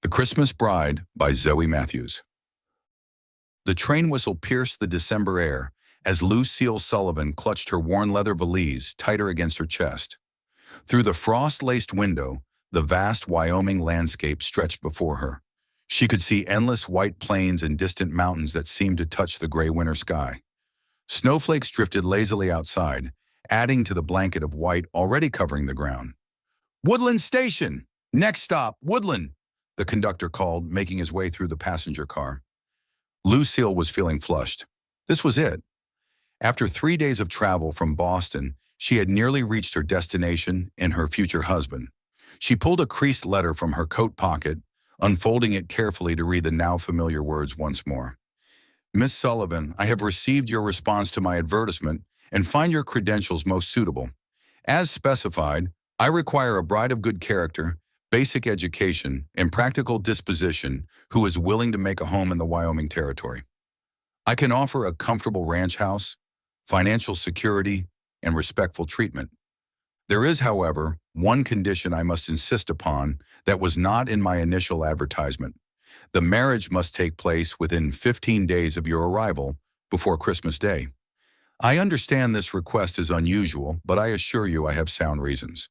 The Christmas Bride by Zoe Matthews. The train whistle pierced the December air as Lucille Sullivan clutched her worn leather valise tighter against her chest. Through the frost-laced window, the vast Wyoming landscape stretched before her. She could see endless white plains and distant mountains that seemed to touch the gray winter sky. Snowflakes drifted lazily outside, adding to the blanket of white already covering the ground. "Woodland Station! Next stop, Woodland!" the conductor called, making his way through the passenger car. Lucille was feeling flushed. This was it. After 3 days of travel from Boston, she had nearly reached her destination and her future husband. She pulled a creased letter from her coat pocket, unfolding it carefully to read the now familiar words once more. "Miss Sullivan, I have received your response to my advertisement and find your credentials most suitable. As specified, I require a bride of good character, basic education, and practical disposition who is willing to make a home in the Wyoming Territory. I can offer a comfortable ranch house, financial security, and respectful treatment. There is, however, one condition I must insist upon that was not in my initial advertisement. The marriage must take place within 15 days of your arrival, before Christmas Day. I understand this request is unusual, but I assure you I have sound reasons.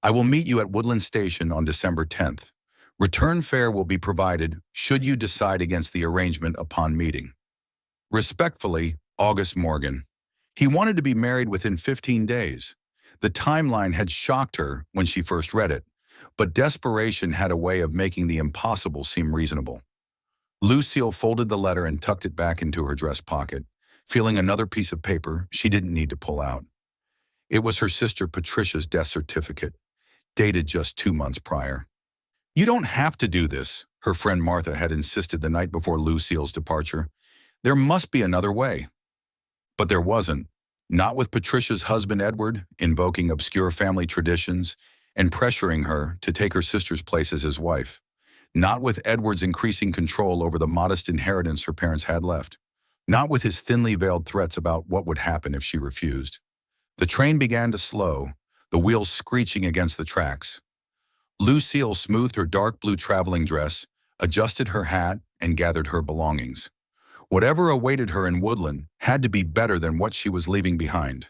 I will meet you at Woodland Station on December 10th. Return fare will be provided should you decide against the arrangement upon meeting. Respectfully, August Morgan." He wanted to be married within 15 days. The timeline had shocked her when she first read it, but desperation had a way of making the impossible seem reasonable. Lucille folded the letter and tucked it back into her dress pocket, feeling another piece of paper she didn't need to pull out. It was her sister Patricia's death certificate, dated just 2 months prior. "You don't have to do this," her friend Martha had insisted the night before Lucille's departure. "There must be another way." But there wasn't. Not with Patricia's husband Edward invoking obscure family traditions and pressuring her to take her sister's place as his wife. Not with Edward's increasing control over the modest inheritance her parents had left. Not with his thinly veiled threats about what would happen if she refused. The train began to slow, the wheels screeching against the tracks. Lucille smoothed her dark blue traveling dress, adjusted her hat, and gathered her belongings. Whatever awaited her in Woodland had to be better than what she was leaving behind.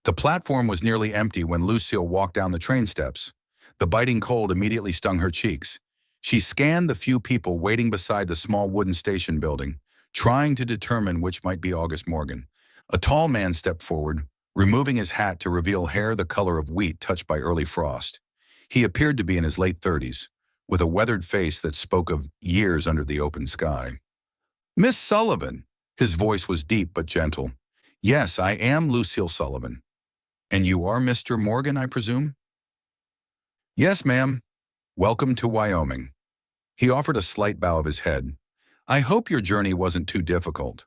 The platform was nearly empty when Lucille walked down the train steps. The biting cold immediately stung her cheeks. She scanned the few people waiting beside the small wooden station building, trying to determine which might be August Morgan. A tall man stepped forward, removing his hat to reveal hair the color of wheat touched by early frost. He appeared to be in his late 30s, with a weathered face that spoke of years under the open sky. "Miss Sullivan," his voice was deep but gentle. "Yes, I am Lucille Sullivan. And you are Mr. Morgan, I presume?" "Yes, ma'am. Welcome to Wyoming." He offered a slight bow of his head. "I hope your journey wasn't too difficult."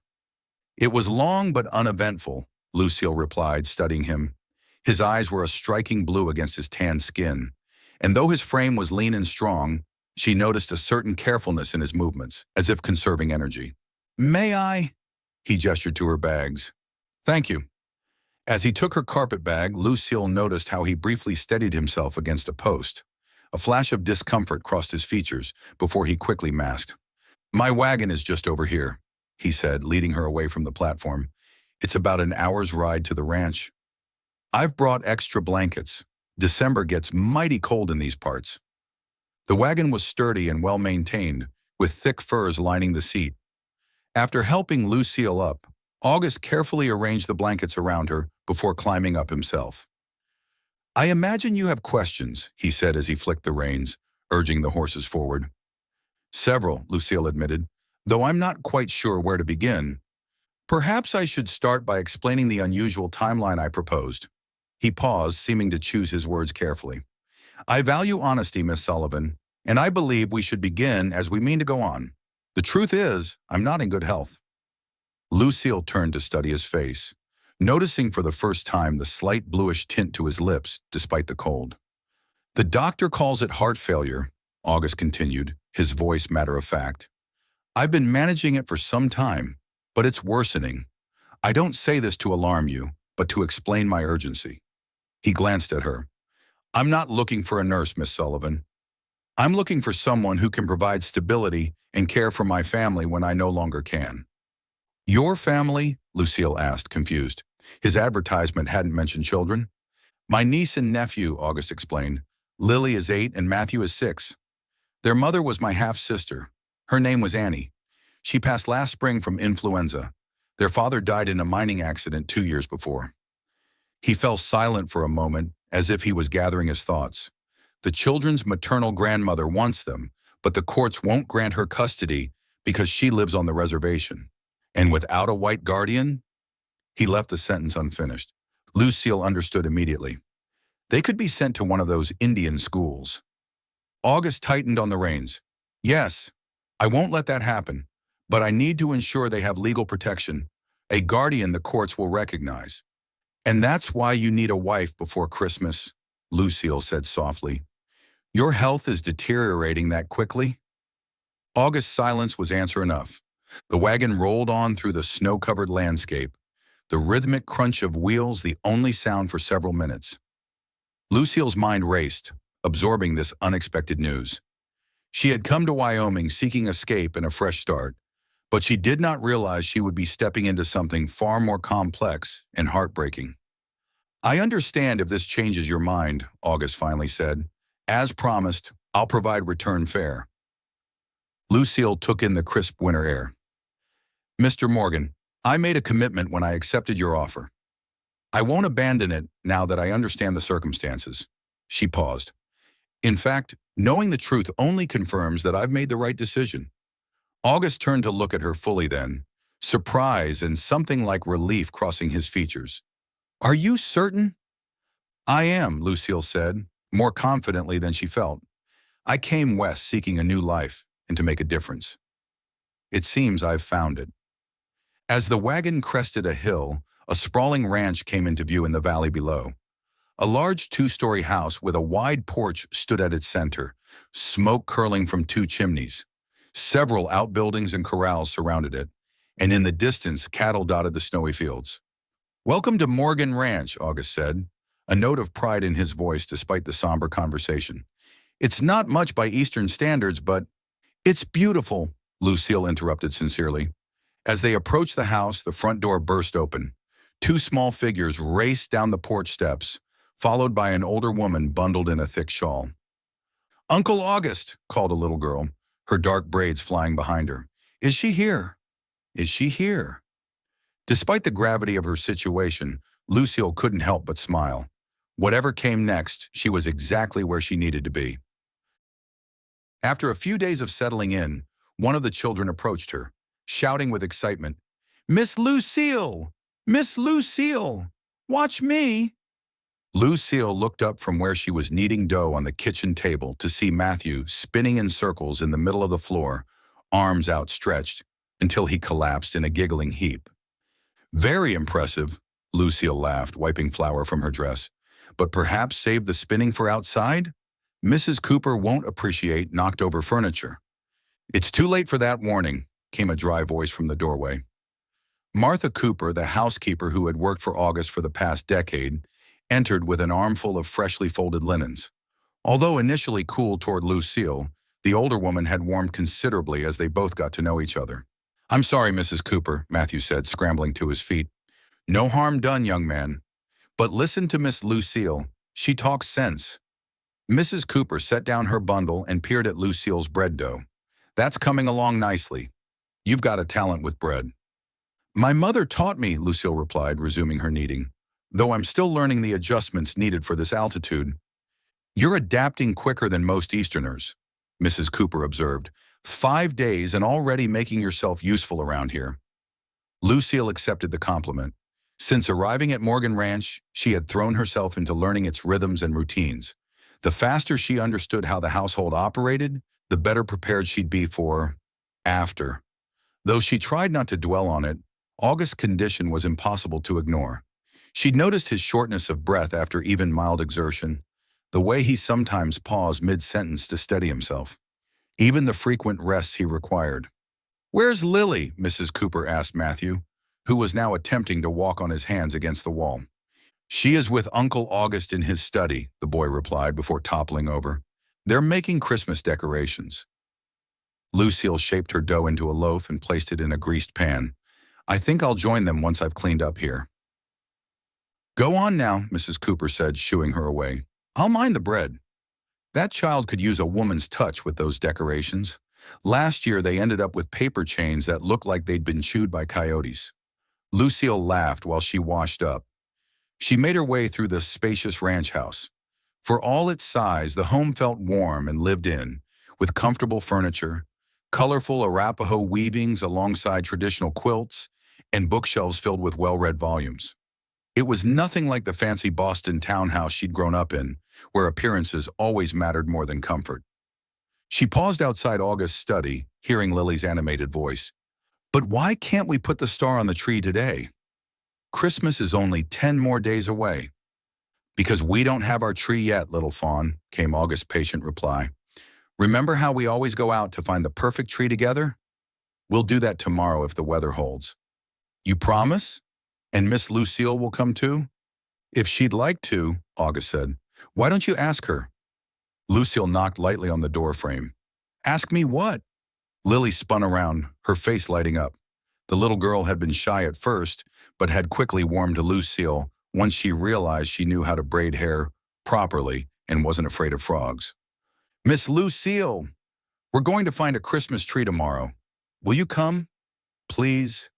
"It was long but uneventful," Lucille replied, studying him. His eyes were a striking blue against his tanned skin, and though his frame was lean and strong, she noticed a certain carefulness in his movements, as if conserving energy. "May I?" He gestured to her bags. "Thank you." As he took her carpet bag, Lucille noticed how he briefly steadied himself against a post. A flash of discomfort crossed his features before he quickly masked. "My wagon is just over here," he said, leading her away from the platform. "It's about an hour's ride to the ranch. I've brought extra blankets. December gets mighty cold in these parts." The wagon was sturdy and well-maintained, with thick furs lining the seat. After helping Lucille up, August carefully arranged the blankets around her before climbing up himself. "I imagine you have questions," he said as he flicked the reins, urging the horses forward. "Several," Lucille admitted, "though I'm not quite sure where to begin. Perhaps I should start by explaining the unusual timeline I proposed." He paused, seeming to choose his words carefully. "I value honesty, Miss Sullivan, and I believe we should begin as we mean to go on. The truth is, I'm not in good health." Lucille turned to study his face, noticing for the first time the slight bluish tint to his lips despite the cold. "The doctor calls it heart failure," August continued, his voice matter-of-fact. "I've been managing it for some time, but it's worsening. I don't say this to alarm you, but to explain my urgency." He glanced at her. "I'm not looking for a nurse, Miss Sullivan. I'm looking for someone who can provide stability and care for my family when I no longer can. Your family? Lucille asked, confused. His advertisement hadn't mentioned children. My niece and nephew, August explained. Lily is 8 and Matthew is 6. Their mother was my half-sister. Her name was Annie. She passed last spring from influenza. Their father died in a mining accident 2 years before. He fell silent for a moment, as if he was gathering his thoughts. The children's maternal grandmother wants them, but the courts won't grant her custody because she lives on the reservation. And without a white guardian? He left the sentence unfinished. Lucille understood immediately. They could be sent to one of those Indian schools. August tightened on the reins. Yes, I won't let that happen, but I need to ensure they have legal protection, a guardian the courts will recognize. And that's why you need a wife before Christmas, Lucille said softly. Your health is deteriorating that quickly? August's silence was answer enough. The wagon rolled on through the snow-covered landscape, the rhythmic crunch of wheels the only sound for several minutes. Lucille's mind raced, absorbing this unexpected news. She had come to Wyoming seeking escape and a fresh start, but she did not realize she would be stepping into something far more complex and heartbreaking. I understand if this changes your mind, August finally said. As promised, I'll provide return fare. Lucille took in the crisp winter air. Mr. Morgan, I made a commitment when I accepted your offer. I won't abandon it now that I understand the circumstances. She paused. In fact, knowing the truth only confirms that I've made the right decision. August turned to look at her fully then, surprise and something like relief crossing his features. Are you certain? I am, Lucille said, more confidently than she felt. I came west seeking a new life and to make a difference. It seems I've found it. As the wagon crested a hill, a sprawling ranch came into view in the valley below. A large 2-story house with a wide porch stood at its center, smoke curling from 2 chimneys. Several outbuildings and corrals surrounded it, and in the distance, cattle dotted the snowy fields. Welcome to Morgan Ranch, August said, a note of pride in his voice despite the somber conversation. It's not much by Eastern standards, but it's beautiful, Lucille interrupted sincerely. As they approached the house, the front door burst open. 2 small figures raced down the porch steps, followed by an older woman bundled in a thick shawl. Uncle August, called a little girl, her dark braids flying behind her. Is she here? Is she here? Despite the gravity of her situation, Lucille couldn't help but smile. Whatever came next, she was exactly where she needed to be. After a few days of settling in, one of the children approached her, shouting with excitement, Miss Lucille! Miss Lucille! Watch me! Lucille looked up from where she was kneading dough on the kitchen table to see Matthew spinning in circles in the middle of the floor, arms outstretched, until he collapsed in a giggling heap. Very impressive, Lucille laughed, wiping flour from her dress. But perhaps save the spinning for outside? Mrs. Cooper won't appreciate knocked-over furniture. It's too late for that warning, came a dry voice from the doorway. Martha Cooper, the housekeeper who had worked for August for the past decade, entered with an armful of freshly folded linens. Although initially cool toward Lucille, the older woman had warmed considerably as they both got to know each other. I'm sorry, Mrs. Cooper, Matthew said, scrambling to his feet. No harm done, young man. But listen to Miss Lucille. She talks sense. Mrs. Cooper set down her bundle and peered at Lucille's bread dough. That's coming along nicely. You've got a talent with bread. My mother taught me, Lucille replied, resuming her kneading, though I'm still learning the adjustments needed for this altitude. You're adapting quicker than most Easterners, Mrs. Cooper observed. 5 days and already making yourself useful around here. Lucille accepted the compliment. Since arriving at Morgan Ranch, she had thrown herself into learning its rhythms and routines. The faster she understood how the household operated, the better prepared she'd be for after. Though she tried not to dwell on it, August's condition was impossible to ignore. She'd noticed his shortness of breath after even mild exertion, the way he sometimes paused mid-sentence to steady himself, even the frequent rests he required. Where's Lily? Mrs. Cooper asked Matthew, who was now attempting to walk on his hands against the wall. She is with Uncle August in his study, the boy replied before toppling over. They're making Christmas decorations. Lucille shaped her dough into a loaf and placed it in a greased pan. I think I'll join them once I've cleaned up here. Go on now, Mrs. Cooper said, shooing her away. I'll mind the bread. That child could use a woman's touch with those decorations. Last year, they ended up with paper chains that looked like they'd been chewed by coyotes. Lucille laughed while she washed up. She made her way through the spacious ranch house. For all its size, the home felt warm and lived in, with comfortable furniture, colorful Arapaho weavings alongside traditional quilts, and bookshelves filled with well-read volumes. It was nothing like the fancy Boston townhouse she'd grown up in, where appearances always mattered more than comfort. She paused outside August's study, hearing Lily's animated voice. But why can't we put the star on the tree today? Christmas is only 10 more days away. Because we don't have our tree yet, little fawn, came August's patient reply. Remember how we always go out to find the perfect tree together? We'll do that tomorrow if the weather holds. You promise? And Miss Lucille will come too? If she'd like to, August said. Why don't you ask her? Lucille knocked lightly on the door frame. Ask me what? Lily spun around, her face lighting up. The little girl had been shy at first, but had quickly warmed to Lucille once she realized she knew how to braid hair properly and wasn't afraid of frogs. Miss Lucille, we're going to find a Christmas tree tomorrow. Will you come? Please?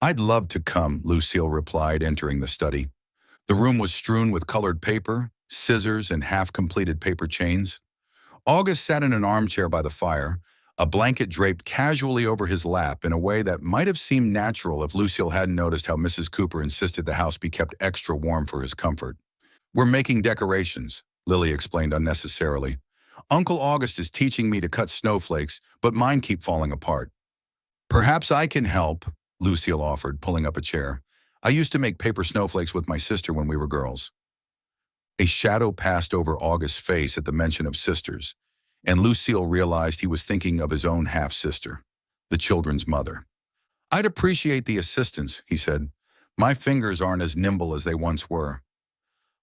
I'd love to come, Lucille replied, entering the study. The room was strewn with colored paper, scissors, and half-completed paper chains. August sat in an armchair by the fire, a blanket draped casually over his lap in a way that might have seemed natural if Lucille hadn't noticed how Mrs. Cooper insisted the house be kept extra warm for his comfort. We're making decorations, Lily explained unnecessarily. Uncle August is teaching me to cut snowflakes, but mine keep falling apart. Perhaps I can help, Lucille offered, pulling up a chair. I used to make paper snowflakes with my sister when we were girls. A shadow passed over August's face at the mention of sisters, and Lucille realized he was thinking of his own half-sister, the children's mother. I'd appreciate the assistance, he said. My fingers aren't as nimble as they once were.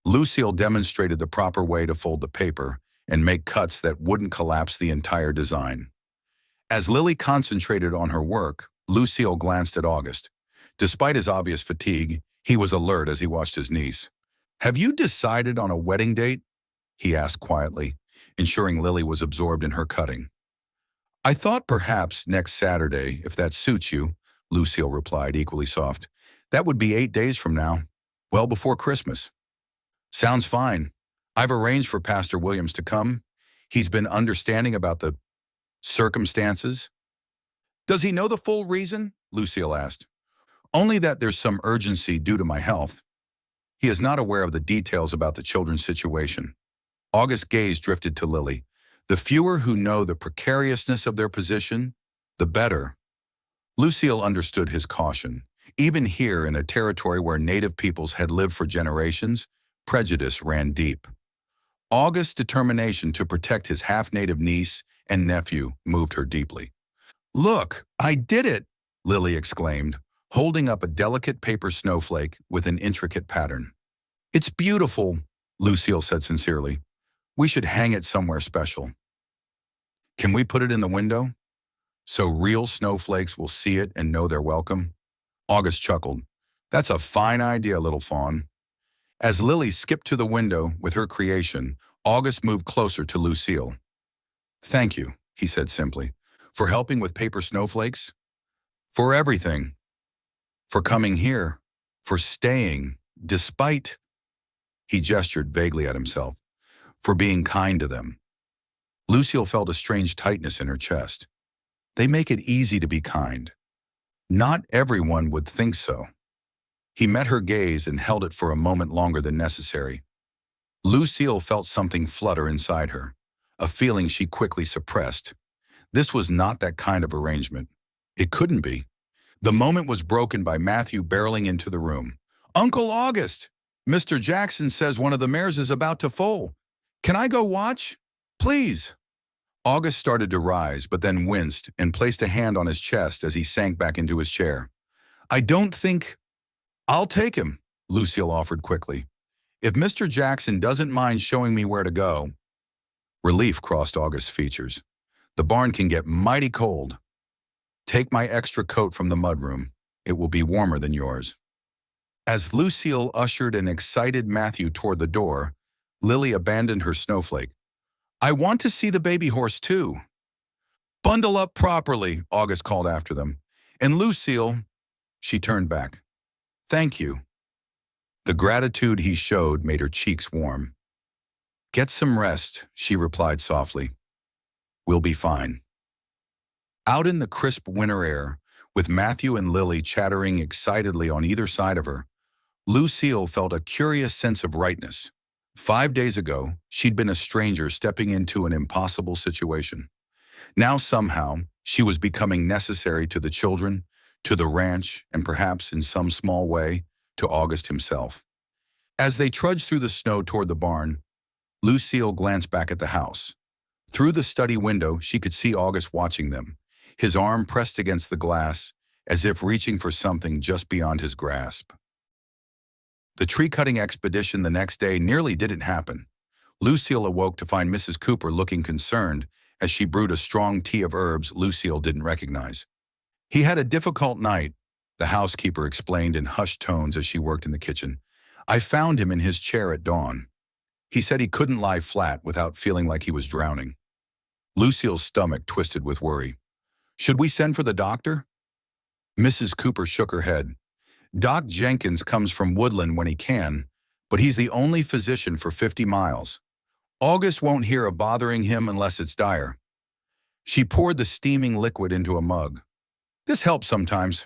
Lucille demonstrated the proper way to fold the paper and make cuts that wouldn't collapse the entire design. As Lily concentrated on her work, Lucille glanced at August. Despite his obvious fatigue, he was alert as he watched his niece. Have you decided on a wedding date? He asked quietly, ensuring Lily was absorbed in her cutting. I thought perhaps next Saturday, if that suits you, Lucille replied, equally soft. That would be 8 days from now, well before Christmas. Sounds fine. I've arranged for Pastor Williams to come. He's been understanding about the circumstances. Does he know the full reason? Lucille asked. Only that there's some urgency due to my health. He is not aware of the details about the children's situation. August's gaze drifted to Lily. The fewer who know the precariousness of their position, the better. Lucille understood his caution. Even here, in a territory where native peoples had lived for generations, prejudice ran deep. August's determination to protect his half-native niece and nephew moved her deeply. Look, I did it, Lily exclaimed, holding up a delicate paper snowflake with an intricate pattern. It's beautiful, Lucille said sincerely. We should hang it somewhere special. Can we put it in the window? So real snowflakes will see it and know they're welcome? August chuckled. That's a fine idea, little fawn. As Lily skipped to the window with her creation, August moved closer to Lucille. Thank you, he said simply, for helping with paper snowflakes. For everything. For coming here. For staying, despite, he gestured vaguely at himself, for being kind to them. Lucille felt a strange tightness in her chest. They make it easy to be kind. Not everyone would think so. He met her gaze and held it for a moment longer than necessary. Lucille felt something flutter inside her, a feeling she quickly suppressed. This was not that kind of arrangement. It couldn't be. The moment was broken by Matthew barreling into the room. Uncle August! Mr. Jackson says one of the mares is about to foal. Can I go watch? Please. August started to rise, but then winced and placed a hand on his chest as he sank back into his chair. I don't think... I'll take him, Lucille offered quickly. If Mr. Jackson doesn't mind showing me where to go. Relief crossed August's features. The barn can get mighty cold. Take my extra coat from the mudroom. It will be warmer than yours. As Lucille ushered an excited Matthew toward the door, Lily abandoned her snowflake. I want to see the baby horse too. Bundle up properly, August called after them. And Lucille, she turned back. Thank you. The gratitude he showed made her cheeks warm. Get some rest, she replied softly. We'll be fine. Out in the crisp winter air, with Matthew and Lily chattering excitedly on either side of her, Lucille felt a curious sense of rightness. 5 days ago, she'd been a stranger stepping into an impossible situation. Now somehow, she was becoming necessary to the children, to the ranch, and perhaps in some small way, to August himself. As they trudged through the snow toward the barn, Lucille glanced back at the house. Through the study window, she could see August watching them, his arm pressed against the glass, as if reaching for something just beyond his grasp. The tree-cutting expedition the next day nearly didn't happen. Lucille awoke to find Mrs. Cooper looking concerned as she brewed a strong tea of herbs Lucille didn't recognize. He had a difficult night, the housekeeper explained in hushed tones as she worked in the kitchen. I found him in his chair at dawn. He said he couldn't lie flat without feeling like he was drowning. Lucille's stomach twisted with worry. Should we send for the doctor? Mrs. Cooper shook her head. Doc Jenkins comes from Woodland when he can, but he's the only physician for 50 miles. August won't hear of bothering him unless it's dire. She poured the steaming liquid into a mug. This helps sometimes.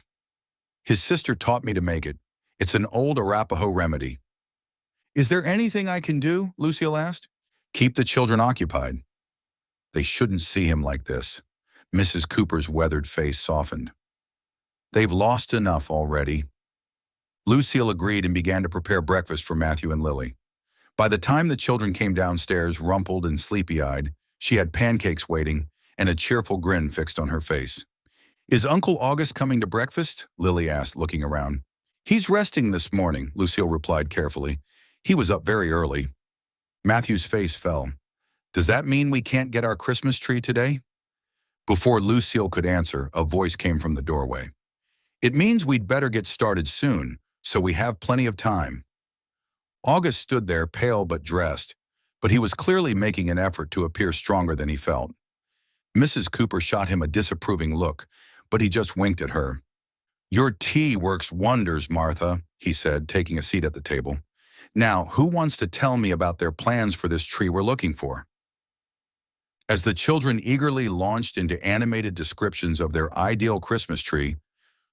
His sister taught me to make it. It's an old Arapaho remedy. Is there anything I can do? Lucille asked. Keep the children occupied. They shouldn't see him like this. Mrs. Cooper's weathered face softened. They've lost enough already. Lucille agreed and began to prepare breakfast for Matthew and Lily. By the time the children came downstairs, rumpled and sleepy-eyed, she had pancakes waiting and a cheerful grin fixed on her face. Is Uncle August coming to breakfast? Lily asked, looking around. He's resting this morning, Lucille replied carefully. He was up very early. Matthew's face fell. Does that mean we can't get our Christmas tree today? Before Lucille could answer, a voice came from the doorway. It means we'd better get started soon, so we have plenty of time. August stood there, pale but dressed, but he was clearly making an effort to appear stronger than he felt. Mrs. Cooper shot him a disapproving look, but he just winked at her. Your tea works wonders, Martha, he said, taking a seat at the table. Now, who wants to tell me about their plans for this tree we're looking for? As the children eagerly launched into animated descriptions of their ideal Christmas tree,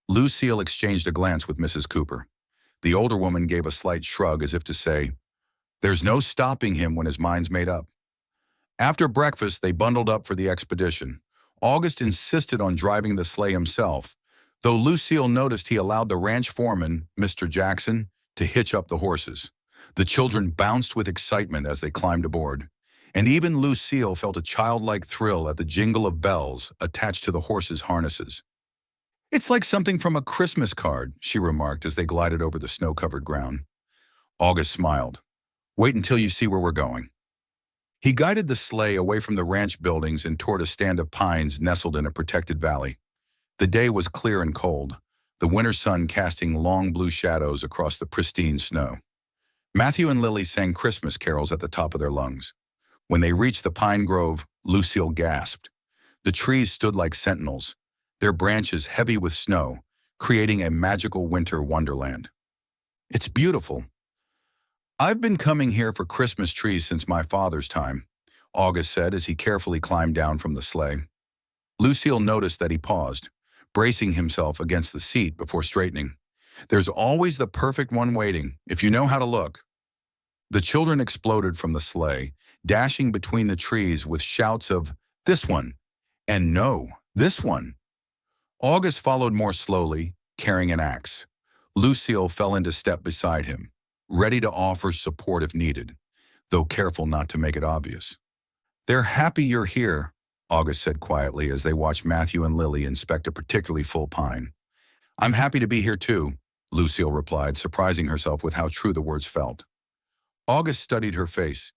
Lucille exchanged a glance with Mrs. Cooper. The older woman gave a slight shrug as if to say, there's no stopping him when his mind's made up. After breakfast, they bundled up for the expedition. August insisted on driving the sleigh himself, though Lucille noticed he allowed the ranch foreman, Mr. Jackson, to hitch up the horses. The children bounced with excitement as they climbed aboard, and even Lucille felt a childlike thrill at the jingle of bells attached to the horses' harnesses. It's like something from a Christmas card, she remarked as they glided over the snow-covered ground. August smiled. Wait until you see where we're going. He guided the sleigh away from the ranch buildings and toward a stand of pines nestled in a protected valley. The day was clear and cold, the winter sun casting long blue shadows across the pristine snow. Matthew and Lily sang Christmas carols at the top of their lungs. When they reached the pine grove, Lucille gasped. The trees stood like sentinels, their branches heavy with snow, creating a magical winter wonderland. It's beautiful. I've been coming here for Christmas trees since my father's time, August said as he carefully climbed down from the sleigh. Lucille noticed that he paused, bracing himself against the seat before straightening. There's always the perfect one waiting, if you know how to look. The children exploded from the sleigh, dashing between the trees with shouts of, this one, and no, this one. August followed more slowly, carrying an axe. Lucille fell into step beside him, ready to offer support if needed, though careful not to make it obvious. They're happy you're here, August said quietly as they watched Matthew and Lily inspect a particularly full pine. I'm happy to be here too, Lucille replied, surprising herself with how true the words felt. August studied her face.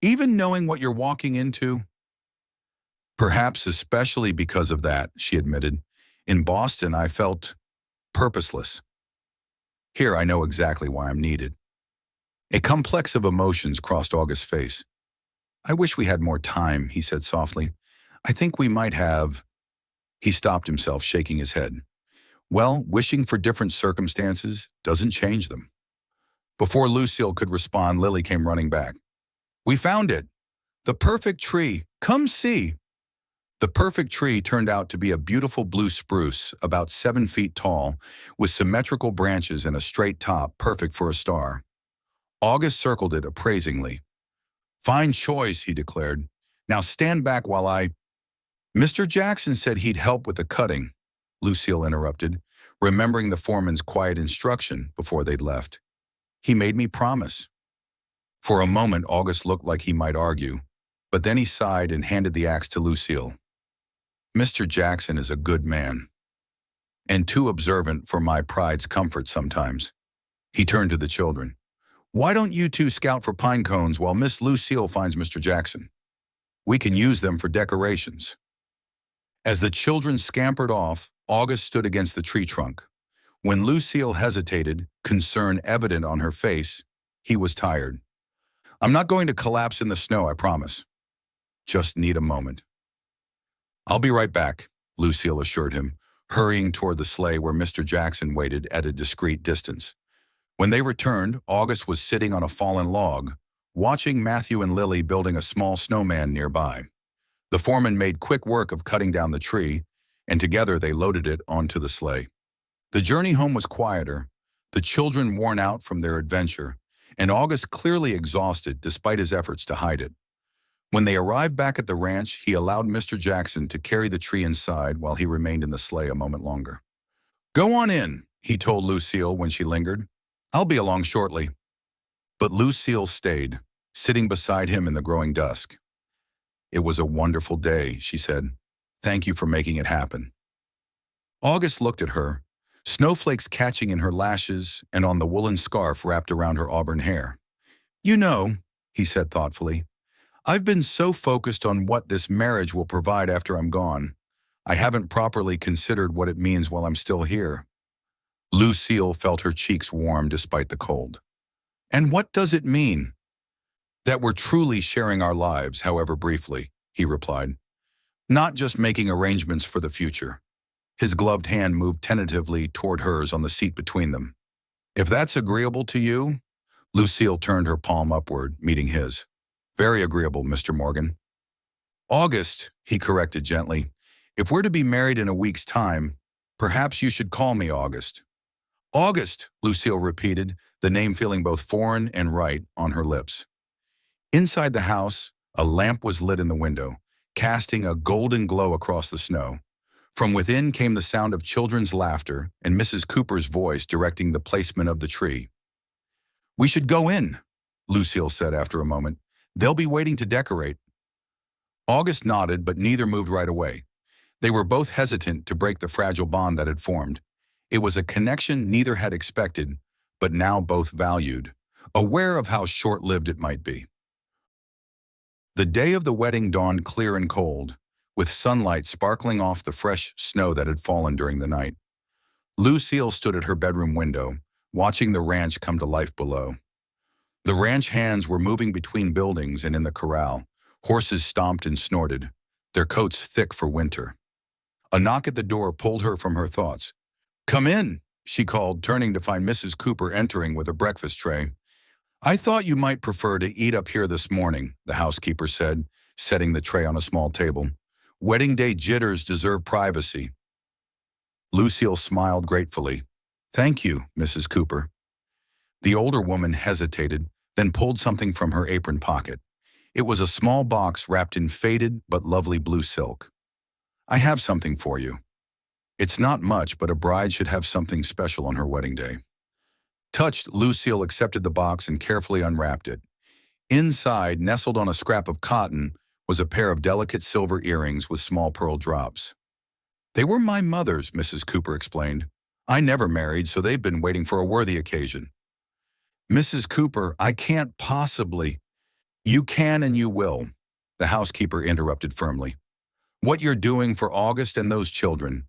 Even knowing what you're walking into? Perhaps especially because of that, she admitted. In Boston, I felt purposeless. Here, I know exactly why I'm needed. A complex of emotions crossed August's face. I wish we had more time, he said softly. I think we might have. He stopped himself, shaking his head. Well, wishing for different circumstances doesn't change them. Before Lucille could respond, Lily came running back. We found it. The perfect tree. Come see. The perfect tree turned out to be a beautiful blue spruce, about 7 feet tall, with symmetrical branches and a straight top, perfect for a star. August circled it appraisingly. Fine choice, he declared. Now stand back while I... Mr. Jackson said he'd help with the cutting, Lucille interrupted, remembering the foreman's quiet instruction before they'd left. He made me promise. For a moment, August looked like he might argue, but then he sighed and handed the axe to Lucille. Mr. Jackson is a good man, and too observant for my pride's comfort sometimes. He turned to the children. Why don't you two scout for pine cones while Miss Lucille finds Mr. Jackson? We can use them for decorations. As the children scampered off, August stood against the tree trunk. When Lucille hesitated, concern evident on her face, he was tired. I'm not going to collapse in the snow, I promise. Just need a moment. I'll be right back, Lucille assured him, hurrying toward the sleigh where Mr. Jackson waited at a discreet distance. When they returned, August was sitting on a fallen log, watching Matthew and Lily building a small snowman nearby. The foreman made quick work of cutting down the tree, and together they loaded it onto the sleigh. The journey home was quieter, the children worn out from their adventure, and August clearly exhausted despite his efforts to hide it. When they arrived back at the ranch, he allowed Mr. Jackson to carry the tree inside while he remained in the sleigh a moment longer. Go on in, he told Lucille when she lingered. I'll be along shortly. But Lucille stayed, sitting beside him in the growing dusk. It was a wonderful day, she said. Thank you for making it happen. August looked at her, snowflakes catching in her lashes and on the woolen scarf wrapped around her auburn hair. You know, he said thoughtfully, I've been so focused on what this marriage will provide after I'm gone, I haven't properly considered what it means while I'm still here. Lucille felt her cheeks warm despite the cold. And what does it mean? That we're truly sharing our lives, however briefly, he replied. Not just making arrangements for the future. His gloved hand moved tentatively toward hers on the seat between them. If that's agreeable to you, Lucille turned her palm upward, meeting his. Very agreeable, Mr. Morgan. August, he corrected gently. If we're to be married in a week's time, perhaps you should call me August. August, Lucille repeated, the name feeling both foreign and right on her lips. Inside the house, a lamp was lit in the window, casting a golden glow across the snow. From within came the sound of children's laughter and Mrs. Cooper's voice directing the placement of the tree. We should go in, Lucille said after a moment. They'll be waiting to decorate. August nodded, but neither moved right away. They were both hesitant to break the fragile bond that had formed. It was a connection neither had expected, but now both valued, aware of how short-lived it might be. The day of the wedding dawned clear and cold, with sunlight sparkling off the fresh snow that had fallen during the night. Lucille stood at her bedroom window, watching the ranch come to life below. The ranch hands were moving between buildings and in the corral. Horses stomped and snorted, their coats thick for winter. A knock at the door pulled her from her thoughts. Come in, she called, turning to find Mrs. Cooper entering with a breakfast tray. I thought you might prefer to eat up here this morning, the housekeeper said, setting the tray on a small table. Wedding day jitters deserve privacy. Lucille smiled gratefully. Thank you, Mrs. Cooper. The older woman hesitated, then pulled something from her apron pocket. It was a small box wrapped in faded but lovely blue silk. I have something for you. It's not much, but a bride should have something special on her wedding day. Touched, Lucille accepted the box and carefully unwrapped it. Inside, nestled on a scrap of cotton, was a pair of delicate silver earrings with small pearl drops. They were my mother's, Mrs. Cooper explained. I never married, so they've been waiting for a worthy occasion. Mrs. Cooper, I can't possibly. You can and you will, the housekeeper interrupted firmly. What you're doing for August and those children,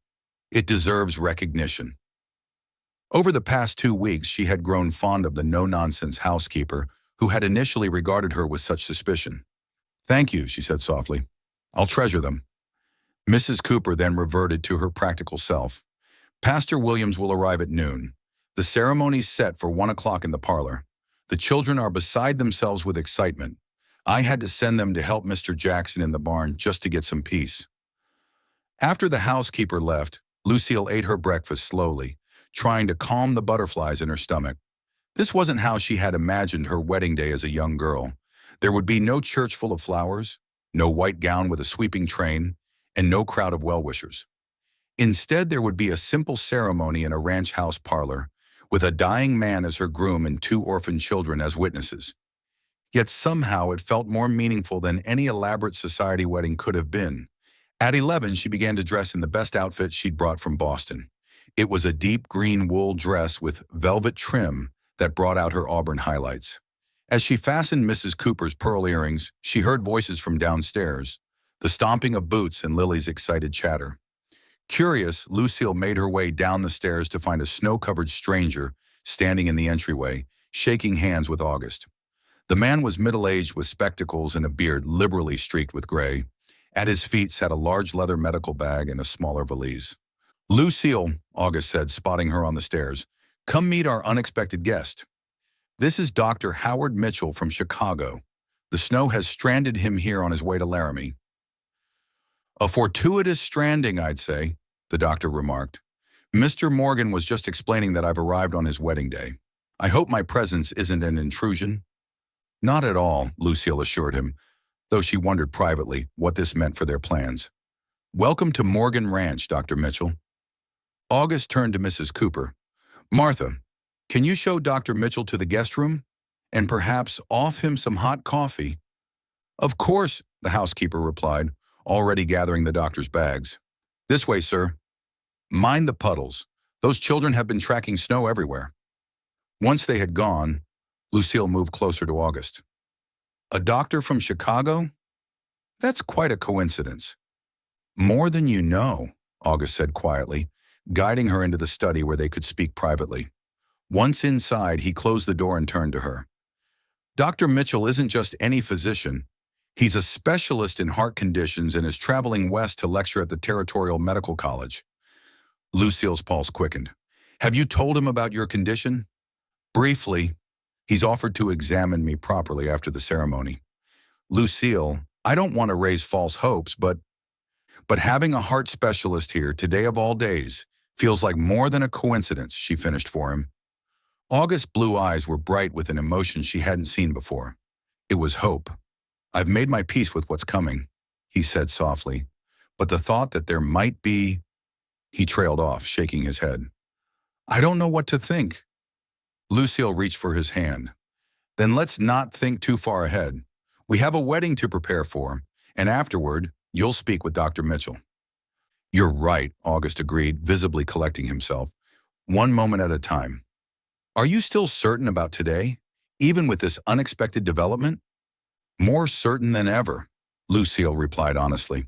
it deserves recognition. Over the past 2 weeks, she had grown fond of the no-nonsense housekeeper who had initially regarded her with such suspicion. Thank you, she said softly. I'll treasure them. Mrs. Cooper then reverted to her practical self. Pastor Williams will arrive at noon. The ceremony's set for 1 o'clock in the parlor. The children are beside themselves with excitement. I had to send them to help Mr. Jackson in the barn just to get some peace. After the housekeeper left, Lucille ate her breakfast slowly, trying to calm the butterflies in her stomach. This wasn't how she had imagined her wedding day as a young girl. There would be no church full of flowers, no white gown with a sweeping train, and no crowd of well-wishers. Instead, there would be a simple ceremony in a ranch house parlor, with a dying man as her groom and 2 orphaned children as witnesses. Yet somehow it felt more meaningful than any elaborate society wedding could have been. At 11, she began to dress in the best outfit she'd brought from Boston. It was a deep green wool dress with velvet trim that brought out her auburn highlights. As she fastened Mrs. Cooper's pearl earrings, she heard voices from downstairs, the stomping of boots and Lily's excited chatter. Curious, Lucille made her way down the stairs to find a snow-covered stranger standing in the entryway, shaking hands with August. The man was middle-aged with spectacles and a beard liberally streaked with gray. At his feet sat a large leather medical bag and a smaller valise. Lucille, August said, spotting her on the stairs, come meet our unexpected guest. This is Dr. Howard Mitchell from Chicago. The snow has stranded him here on his way to Laramie. A fortuitous stranding, I'd say, the doctor remarked. Mr. Morgan was just explaining that I've arrived on his wedding day. I hope my presence isn't an intrusion. Not at all, Lucille assured him, though she wondered privately what this meant for their plans. Welcome to Morgan Ranch, Dr. Mitchell. August turned to Mrs. Cooper. Martha, can you show Dr. Mitchell to the guest room? And perhaps off him some hot coffee? Of course, the housekeeper replied, already gathering the doctor's bags. This way, sir. Mind the puddles. Those children have been tracking snow everywhere. Once they had gone, Lucille moved closer to August. A doctor from Chicago? That's quite a coincidence. More than you know, August said quietly, guiding her into the study where they could speak privately. Once inside, he closed the door and turned to her. Dr. Mitchell isn't just any physician. He's a specialist in heart conditions and is traveling west to lecture at the Territorial Medical College. Lucille's pulse quickened. Have you told him about your condition? Briefly. He's offered to examine me properly after the ceremony. Lucille, I don't want to raise false hopes, but having a heart specialist here today of all days feels like more than a coincidence, she finished for him. August's blue eyes were bright with an emotion she hadn't seen before. It was hope. I've made my peace with what's coming, he said softly, but the thought that there might be... He trailed off, shaking his head. I don't know what to think. Lucille reached for his hand. Then let's not think too far ahead. We have a wedding to prepare for, and afterward, you'll speak with Dr. Mitchell. You're right, August agreed, visibly collecting himself. One moment at a time. Are you still certain about today, even with this unexpected development? More certain than ever, Lucille replied honestly.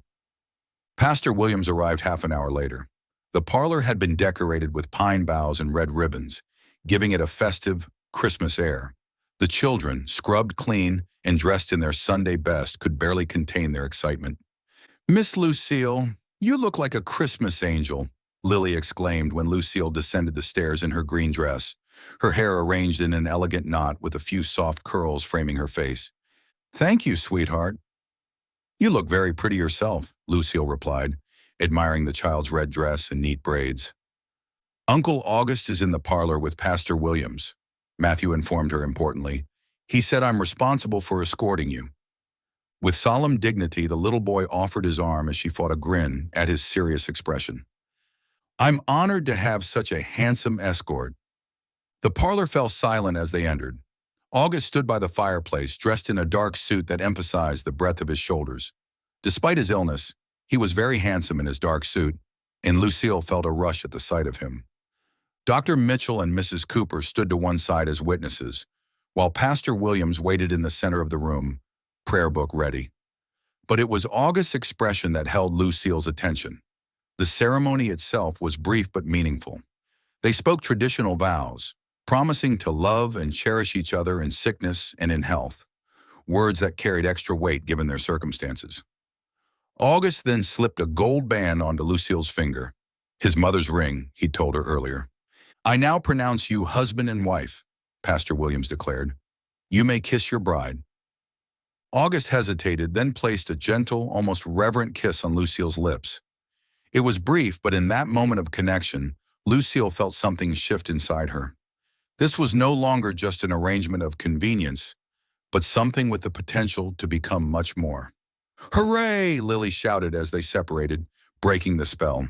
Pastor Williams arrived half an hour later. The parlor had been decorated with pine boughs and red ribbons, giving it a festive, Christmas air. The children, scrubbed clean and dressed in their Sunday best, could barely contain their excitement. Miss Lucille, you look like a Christmas angel, Lily exclaimed when Lucille descended the stairs in her green dress, her hair arranged in an elegant knot with a few soft curls framing her face. Thank you, sweetheart. You look very pretty yourself, Lucille replied, admiring the child's red dress and neat braids. Uncle August is in the parlor with Pastor Williams, Matthew informed her importantly. He said I'm responsible for escorting you. With solemn dignity, the little boy offered his arm as she fought a grin at his serious expression. I'm honored to have such a handsome escort. The parlor fell silent as they entered. August stood by the fireplace, dressed in a dark suit that emphasized the breadth of his shoulders. Despite his illness, he was very handsome in his dark suit, and Lucille felt a rush at the sight of him. Dr. Mitchell and Mrs. Cooper stood to one side as witnesses, while Pastor Williams waited in the center of the room, prayer book ready. But it was August's expression that held Lucille's attention. The ceremony itself was brief but meaningful. They spoke traditional vows, promising to love and cherish each other in sickness and in health, words that carried extra weight given their circumstances. August then slipped a gold band onto Lucille's finger, his mother's ring, he'd told her earlier. "I now pronounce you husband and wife," Pastor Williams declared. "You may kiss your bride." August hesitated, then placed a gentle, almost reverent kiss on Lucille's lips. It was brief, but in that moment of connection, Lucille felt something shift inside her. This was no longer just an arrangement of convenience, but something with the potential to become much more. "Hooray!" Lily shouted as they separated, breaking the spell.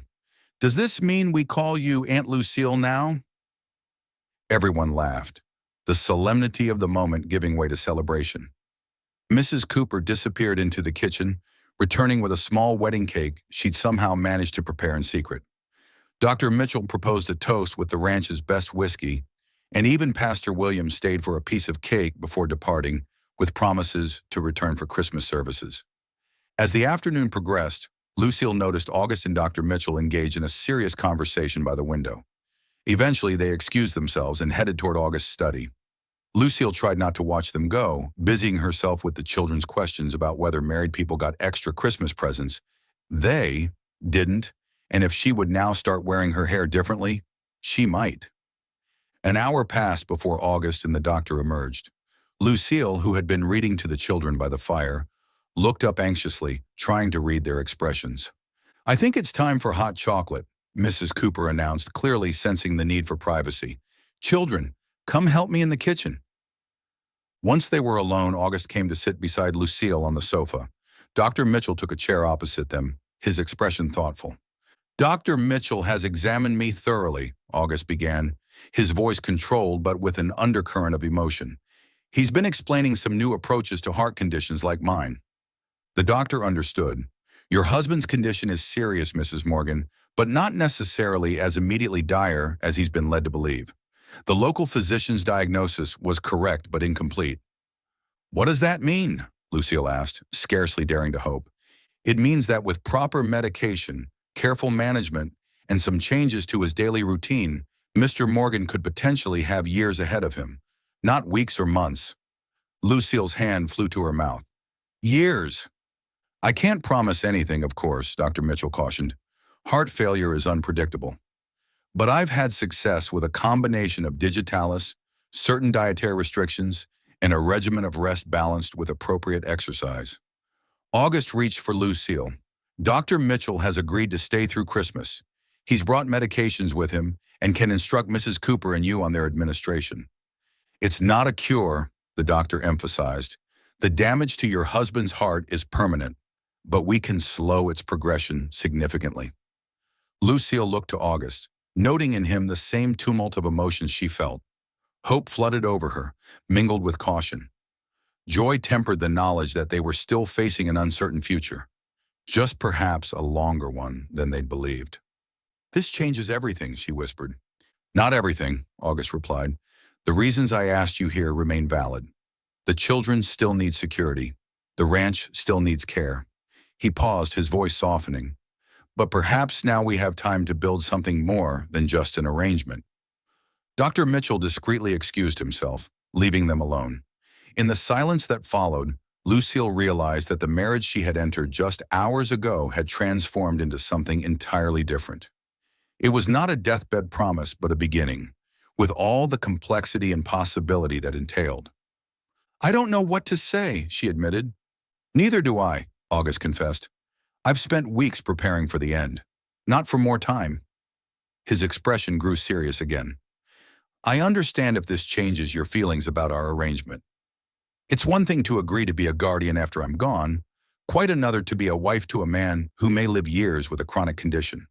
"Does this mean we call you Aunt Lucille now?" Everyone laughed, the solemnity of the moment giving way to celebration. Mrs. Cooper disappeared into the kitchen, returning with a small wedding cake she'd somehow managed to prepare in secret. Dr. Mitchell proposed a toast with the ranch's best whiskey, and even Pastor Williams stayed for a piece of cake before departing, with promises to return for Christmas services. As the afternoon progressed, Lucille noticed August and Dr. Mitchell engage in a serious conversation by the window. Eventually, they excused themselves and headed toward August's study. Lucille tried not to watch them go, busying herself with the children's questions about whether married people got extra Christmas presents. They didn't, and if she would now start wearing her hair differently, she might. An hour passed before August and the doctor emerged. Lucille, who had been reading to the children by the fire, looked up anxiously, trying to read their expressions. "I think it's time for hot chocolate," Mrs. Cooper announced, clearly sensing the need for privacy. "Children, come help me in the kitchen." Once they were alone, August came to sit beside Lucille on the sofa. Dr. Mitchell took a chair opposite them, his expression thoughtful. "Dr. Mitchell has examined me thoroughly," August began, his voice controlled but with an undercurrent of emotion. "He's been explaining some new approaches to heart conditions like mine." The doctor understood. "Your husband's condition is serious, Mrs. Morgan, but not necessarily as immediately dire as he's been led to believe. The local physician's diagnosis was correct but incomplete." "What does that mean?" Lucille asked, scarcely daring to hope. "It means that with proper medication, careful management, and some changes to his daily routine, Mr. Morgan could potentially have years ahead of him, not weeks or months." Lucille's hand flew to her mouth. "Years!" "I can't promise anything, of course," Dr. Mitchell cautioned. "Heart failure is unpredictable. But I've had success with a combination of digitalis, certain dietary restrictions, and a regimen of rest balanced with appropriate exercise." August reached for Lucille. "Dr. Mitchell has agreed to stay through Christmas. He's brought medications with him and can instruct Mrs. Cooper and you on their administration." "It's not a cure," the doctor emphasized. "The damage to your husband's heart is permanent, but we can slow its progression significantly." Lucille looked to August, noting in him the same tumult of emotions she felt. Hope flooded over her, mingled with caution. Joy tempered the knowledge that they were still facing an uncertain future, just perhaps a longer one than they'd believed. "This changes everything," she whispered. "Not everything," August replied. "The reasons I asked you here remain valid. The children still need security. The ranch still needs care." He paused, his voice softening. "But perhaps now we have time to build something more than just an arrangement." Dr. Mitchell discreetly excused himself, leaving them alone. In the silence that followed, Lucille realized that the marriage she had entered just hours ago had transformed into something entirely different. It was not a deathbed promise, but a beginning, with all the complexity and possibility that entailed. "I don't know what to say," she admitted. "Neither do I," August confessed. "I've spent weeks preparing for the end, not for more time." His expression grew serious again. "I understand if this changes your feelings about our arrangement. It's one thing to agree to be a guardian after I'm gone, quite another to be a wife to a man who may live years with a chronic condition."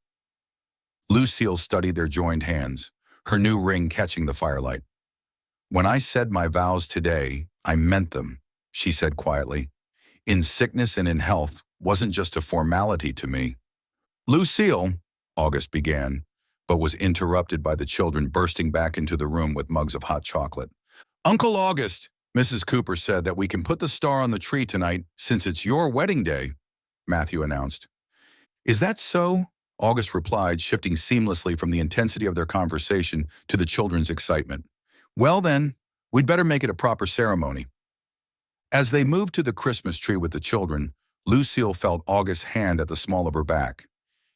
Lucille studied their joined hands, her new ring catching the firelight. "When I said my vows today, I meant them," she said quietly. "In sickness and in health wasn't just a formality to me." "Lucille," August began, but was interrupted by the children bursting back into the room with mugs of hot chocolate. "Uncle August, Mrs. Cooper said that we can put the star on the tree tonight since it's your wedding day, Matthew announced. Is that so? August replied, shifting seamlessly from the intensity of their conversation to the children's excitement. Well then, we'd better make it a proper ceremony. As they moved to the Christmas tree with the children, Lucille felt August's hand at the small of her back.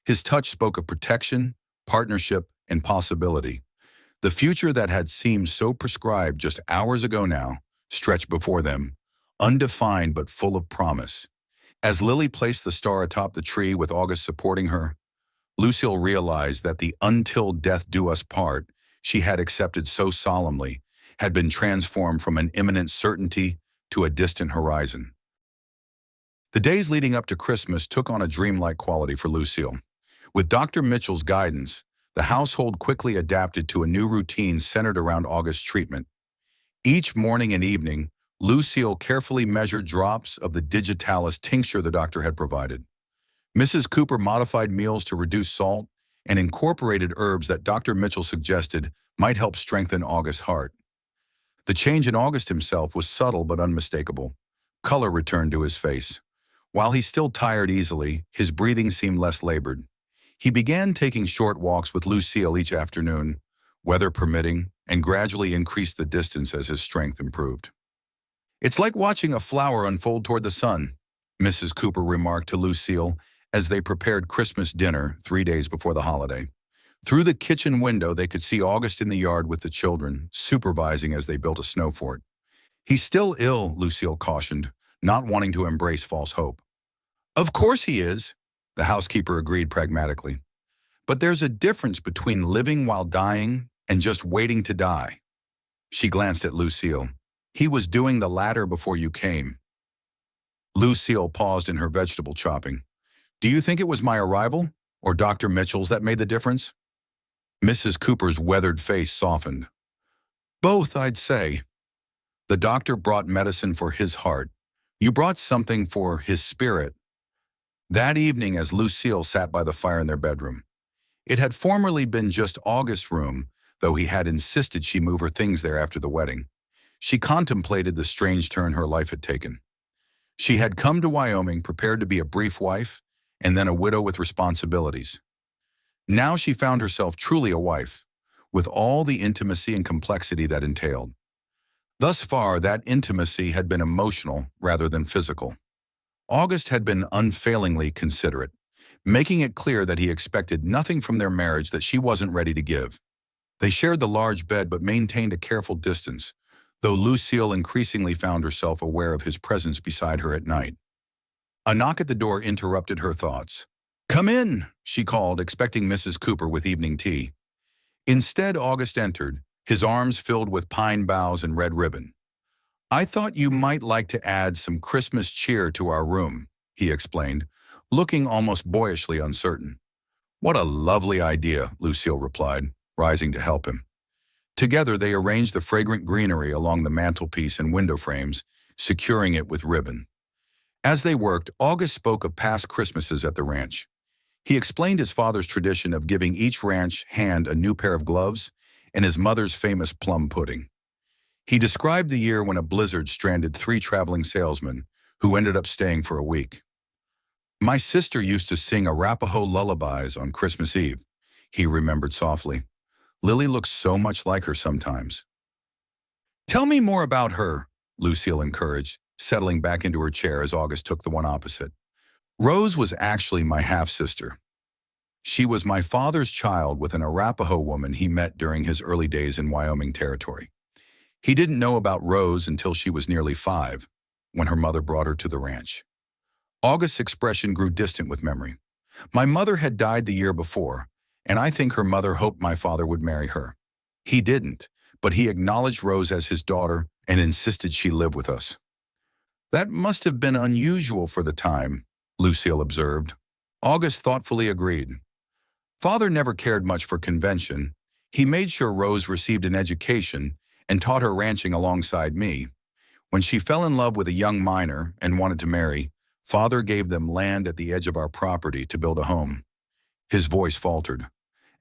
His touch spoke of protection, partnership, and possibility. The future that had seemed so prescribed just hours ago now stretched before them, undefined but full of promise. As Lily placed the star atop the tree with August supporting her, Lucille realized that the "until death do us part" she had accepted so solemnly had been transformed from an imminent certainty to a distant horizon. The days leading up to Christmas took on a dreamlike quality for Lucille. With Dr. Mitchell's guidance, the household quickly adapted to a new routine centered around August's treatment. Each morning and evening, Lucille carefully measured drops of the digitalis tincture the doctor had provided. Mrs. Cooper modified meals to reduce salt and incorporated herbs that Dr. Mitchell suggested might help strengthen August's heart. The change in August himself was subtle but unmistakable. Color returned to his face. While he still tired easily, his breathing seemed less labored. He began taking short walks with Lucille each afternoon, weather permitting, and gradually increased the distance as his strength improved. It's like watching a flower unfold toward the sun, Mrs. Cooper remarked to Lucille as they prepared Christmas dinner 3 days before the holiday. Through the kitchen window, they could see August in the yard with the children, supervising as they built a snow fort. He's still ill, Lucille cautioned, not wanting to embrace false hope. Of course he is, the housekeeper agreed pragmatically. But there's a difference between living while dying and just waiting to die. She glanced at Lucille. He was doing the latter before you came. Lucille paused in her vegetable chopping. Do you think it was my arrival, or Dr. Mitchell's, that made the difference? Mrs. Cooper's weathered face softened. Both, I'd say. The doctor brought medicine for his heart. You brought something for his spirit. That evening, as Lucille sat by the fire in their bedroom, it had formerly been just August's room, though he had insisted she move her things there after the wedding. She contemplated the strange turn her life had taken. She had come to Wyoming prepared to be a brief wife and then a widow with responsibilities. Now she found herself truly a wife, with all the intimacy and complexity that entailed. Thus far, that intimacy had been emotional rather than physical. August had been unfailingly considerate, making it clear that he expected nothing from their marriage that she wasn't ready to give. They shared the large bed but maintained a careful distance, though Lucille increasingly found herself aware of his presence beside her at night. A knock at the door interrupted her thoughts. Come in, she called, expecting Mrs. Cooper with evening tea. Instead, August entered, his arms filled with pine boughs and red ribbon. I thought you might like to add some Christmas cheer to our room, he explained, looking almost boyishly uncertain. What a lovely idea, Lucille replied, rising to help him. Together they arranged the fragrant greenery along the mantelpiece and window frames, securing it with ribbon. As they worked, August spoke of past Christmases at the ranch. He explained his father's tradition of giving each ranch hand a new pair of gloves and his mother's famous plum pudding. He described the year when a blizzard stranded 3 traveling salesmen who ended up staying for a week. My sister used to sing Arapaho lullabies on Christmas Eve, he remembered softly. Lily looks so much like her sometimes. Tell me more about her, Lucille encouraged, settling back into her chair as August took the one opposite. Rose was actually my half-sister. She was my father's child with an Arapaho woman he met during his early days in Wyoming Territory. He didn't know about Rose until she was nearly 5, when her mother brought her to the ranch. August's expression grew distant with memory. My mother had died the year before, and I think her mother hoped my father would marry her. He didn't, but he acknowledged Rose as his daughter and insisted she live with us. That must have been unusual for the time, Lucille observed. August thoughtfully agreed. Father never cared much for convention. He made sure Rose received an education and taught her ranching alongside me. When she fell in love with a young miner and wanted to marry, Father gave them land at the edge of our property to build a home. His voice faltered.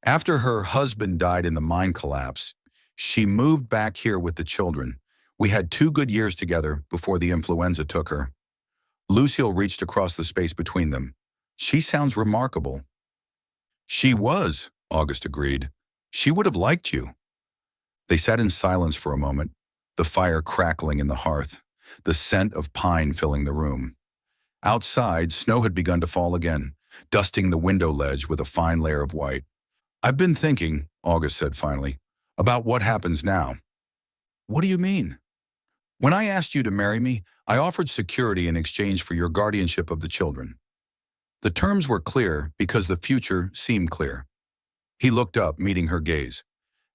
After her husband died in the mine collapse, she moved back here with the children. We had 2 good years together before the influenza took her. Lucille reached across the space between them. She sounds remarkable. She was, August agreed. She would have liked you. They sat in silence for a moment, the fire crackling in the hearth, the scent of pine filling the room. Outside, snow had begun to fall again, dusting the window ledge with a fine layer of white. I've been thinking, August said finally, about what happens now. What do you mean? When I asked you to marry me, I offered security in exchange for your guardianship of the children. The terms were clear because the future seemed clear. He looked up, meeting her gaze.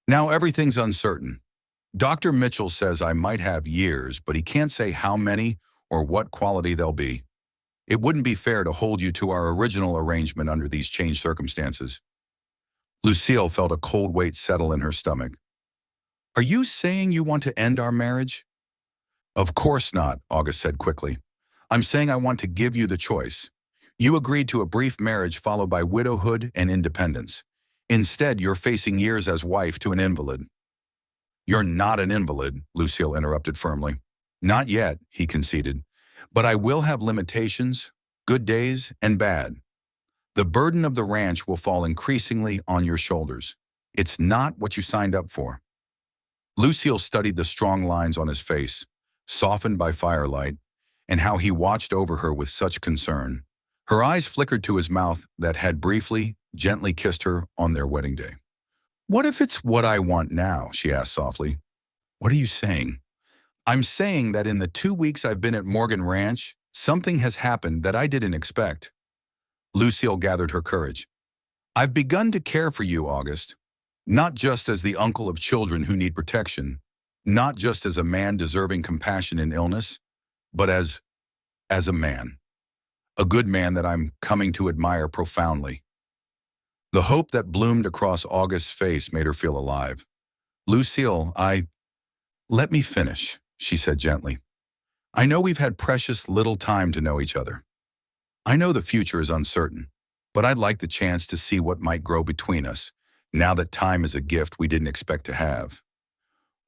Now everything's uncertain. Dr. Mitchell says I might have years, but he can't say how many or what quality they'll be. It wouldn't be fair to hold you to our original arrangement under these changed circumstances. Lucille felt a cold weight settle in her stomach. Are you saying you want to end our marriage? Of course not, August said quickly. I'm saying I want to give you the choice. You agreed to a brief marriage followed by widowhood and independence. Instead, you're facing years as wife to an invalid. You're not an invalid, Lucille interrupted firmly. Not yet, he conceded. But I will have limitations, good days and bad. The burden of the ranch will fall increasingly on your shoulders. It's not what you signed up for. Lucille studied the strong lines on his face, softened by firelight, and how he watched over her with such concern. Her eyes flickered to his mouth that had briefly, gently kissed her on their wedding day. What if it's what I want now? She asked softly. What are you saying? I'm saying that in the 2 weeks I've been at Morgan Ranch, something has happened that I didn't expect. Lucille gathered her courage. I've begun to care for you, August. Not just as the uncle of children who need protection, not just as a man deserving compassion in illness, but as a man. A good man that I'm coming to admire profoundly. The hope that bloomed across August's face made her feel alive. Lucille, let me finish, she said gently. I know we've had precious little time to know each other. I know the future is uncertain, but I'd like the chance to see what might grow between us, now that time is a gift we didn't expect to have.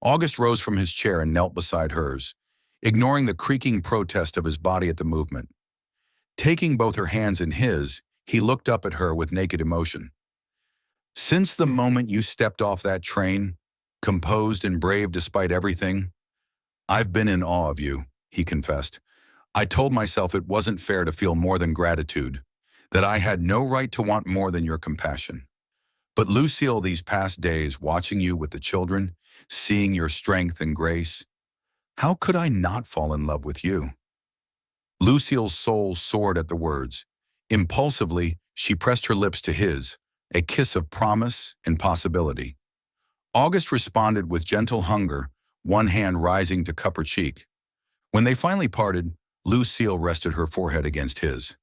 August rose from his chair and knelt beside hers, ignoring the creaking protest of his body at the movement. Taking both her hands in his, he looked up at her with naked emotion. Since the moment you stepped off that train, composed and brave despite everything, I've been in awe of you, he confessed. I told myself it wasn't fair to feel more than gratitude, that I had no right to want more than your compassion. But Lucille, these past days, watching you with the children, seeing your strength and grace, how could I not fall in love with you? Lucille's soul soared at the words. Impulsively, she pressed her lips to his, a kiss of promise and possibility. August responded with gentle hunger, one hand rising to cup her cheek. When they finally parted, Lucille rested her forehead against his.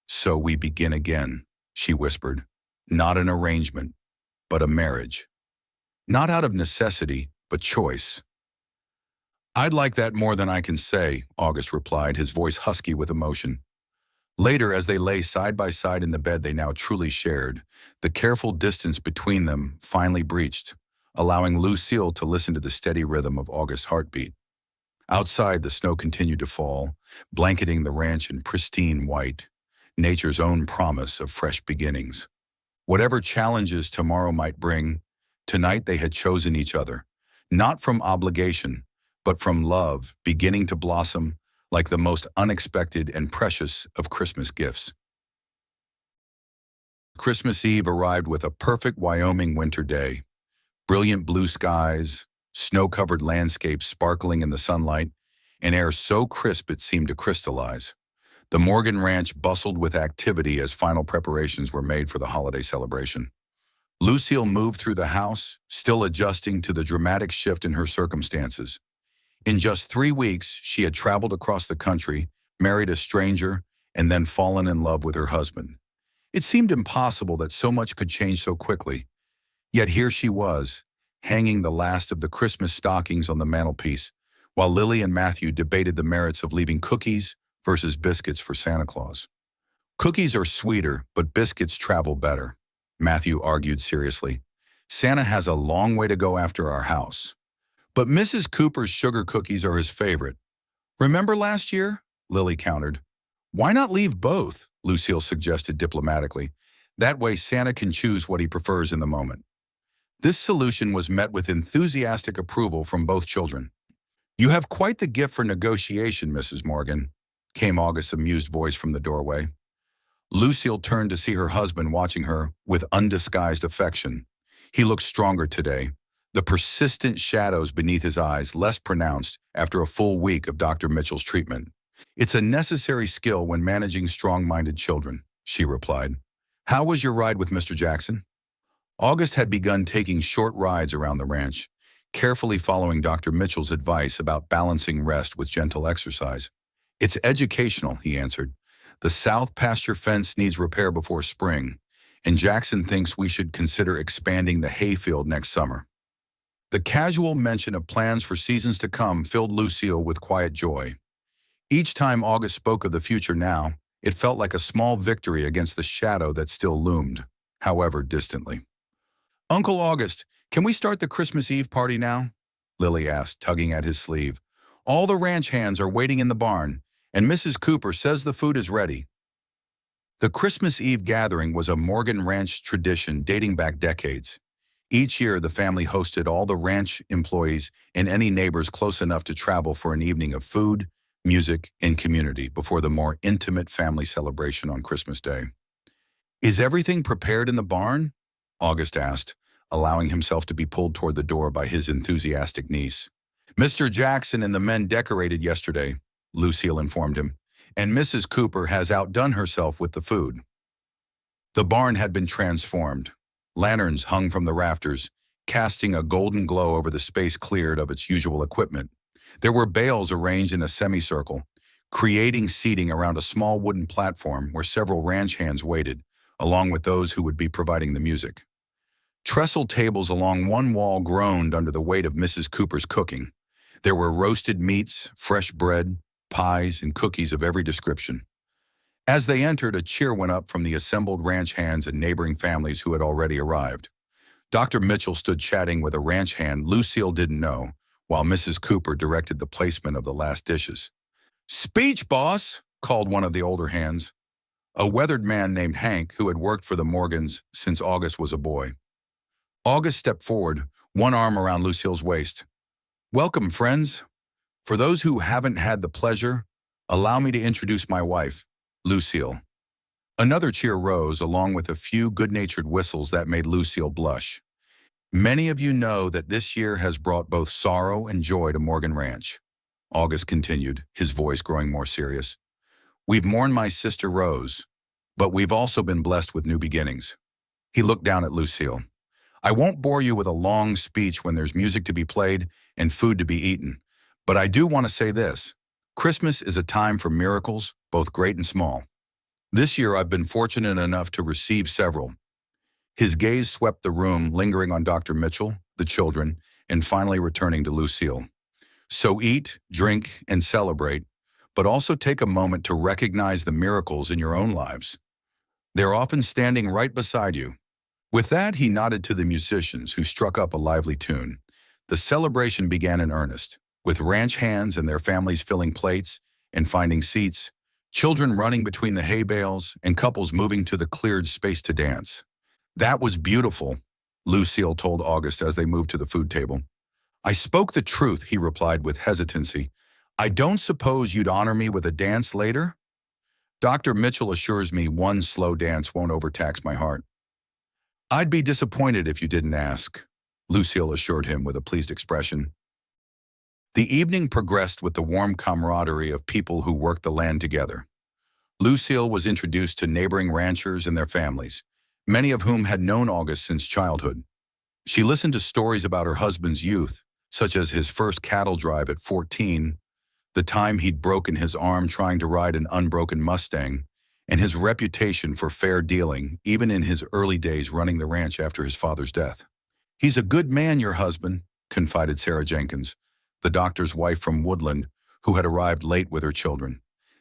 So we begin again, she whispered. Not an arrangement, but a marriage. Not out of necessity, but choice. I'd like that more than I can say, August replied, his voice husky with emotion. Later, as they lay side by side in the bed they now truly shared, the careful distance between them finally breached, allowing Lucille to listen to the steady rhythm of August's heartbeat. Outside, the snow continued to fall, blanketing the ranch in pristine white, nature's own promise of fresh beginnings. Whatever challenges tomorrow might bring, tonight they had chosen each other, not from obligation, but from love beginning to blossom like the most unexpected and precious of Christmas gifts. Christmas Eve arrived with a perfect Wyoming winter day. Brilliant blue skies, snow-covered landscapes sparkling in the sunlight, and air so crisp it seemed to crystallize. The Morgan Ranch bustled with activity as final preparations were made for the holiday celebration. Lucille moved through the house, still adjusting to the dramatic shift in her circumstances. In just 3 weeks, she had traveled across the country, married a stranger, and then fallen in love with her husband. It seemed impossible that so much could change so quickly. Yet here she was, hanging the last of the Christmas stockings on the mantelpiece, while Lily and Matthew debated the merits of leaving cookies versus biscuits for Santa Claus. Cookies are sweeter, but biscuits travel better, Matthew argued seriously. Santa has a long way to go after our house. But Mrs. Cooper's sugar cookies are his favorite. Remember last year? Lily countered. Why not leave both? Lucille suggested diplomatically. That way Santa can choose what he prefers in the moment. This solution was met with enthusiastic approval from both children. You have quite the gift for negotiation, Mrs. Morgan, came August's amused voice from the doorway. Lucille turned to see her husband watching her with undisguised affection. He looked stronger today, the persistent shadows beneath his eyes less pronounced after a full week of Dr. Mitchell's treatment. It's a necessary skill when managing strong-minded children, she replied. How was your ride with Mr. Jackson? August had begun taking short rides around the ranch, carefully following Dr. Mitchell's advice about balancing rest with gentle exercise. It's educational, he answered. The south pasture fence needs repair before spring, and Jackson thinks we should consider expanding the hayfield next summer. The casual mention of plans for seasons to come filled Lucille with quiet joy. Each time August spoke of the future now, it felt like a small victory against the shadow that still loomed, however distantly. Uncle August, can we start the Christmas Eve party now? Lily asked, tugging at his sleeve. All the ranch hands are waiting in the barn, and Mrs. Cooper says the food is ready. The Christmas Eve gathering was a Morgan Ranch tradition dating back decades. Each year, the family hosted all the ranch employees and any neighbors close enough to travel for an evening of food, music, and community before the more intimate family celebration on Christmas Day. Is everything prepared in the barn? August asked, allowing himself to be pulled toward the door by his enthusiastic niece. Mr. Jackson and the men decorated yesterday, Lucille informed him, and Mrs. Cooper has outdone herself with the food. The barn had been transformed. Lanterns hung from the rafters, casting a golden glow over the space cleared of its usual equipment. There were bales arranged in a semicircle, creating seating around a small wooden platform where several ranch hands waited, along with those who would be providing the music. Trestle tables along one wall groaned under the weight of Mrs. Cooper's cooking. There were roasted meats, fresh bread, pies, and cookies of every description. As they entered, a cheer went up from the assembled ranch hands and neighboring families who had already arrived. Dr. Mitchell stood chatting with a ranch hand Lucille didn't know, while Mrs. Cooper directed the placement of the last dishes. "Speech, boss," called one of the older hands, a weathered man named Hank who had worked for the Morgans since August was a boy. August stepped forward, one arm around Lucille's waist. "Welcome, friends. For those who haven't had the pleasure, allow me to introduce my wife, Lucille." Another cheer rose, along with a few good-natured whistles that made Lucille blush. "Many of you know that this year has brought both sorrow and joy to Morgan Ranch," August continued, his voice growing more serious. "We've mourned my sister Rose, but we've also been blessed with new beginnings." He looked down at Lucille. "I won't bore you with a long speech when there's music to be played and food to be eaten, but I do want to say this. Christmas is a time for miracles, both great and small. This year I've been fortunate enough to receive several." His gaze swept the room, lingering on Dr. Mitchell, the children, and finally returning to Lucille. "So eat, drink, and celebrate, but also take a moment to recognize the miracles in your own lives. They're often standing right beside you." With that, he nodded to the musicians, who struck up a lively tune. The celebration began in earnest, with ranch hands and their families filling plates and finding seats, children running between the hay bales, and couples moving to the cleared space to dance. "That was beautiful," Lucille told August as they moved to the food table. "I spoke the truth," he replied with hesitancy. "I don't suppose you'd honor me with a dance later?" "Dr. Mitchell assures me one slow dance won't overtax my heart." "I'd be disappointed if you didn't ask," Lucille assured him with a pleased expression. The evening progressed with the warm camaraderie of people who worked the land together. Lucille was introduced to neighboring ranchers and their families, many of whom had known August since childhood. She listened to stories about her husband's youth, such as his first cattle drive at 14, the time he'd broken his arm trying to ride an unbroken Mustang, and his reputation for fair dealing, even in his early days running the ranch after his father's death. "He's a good man, your husband," confided Sarah Jenkins, the doctor's wife from Woodland, who had arrived late with her children.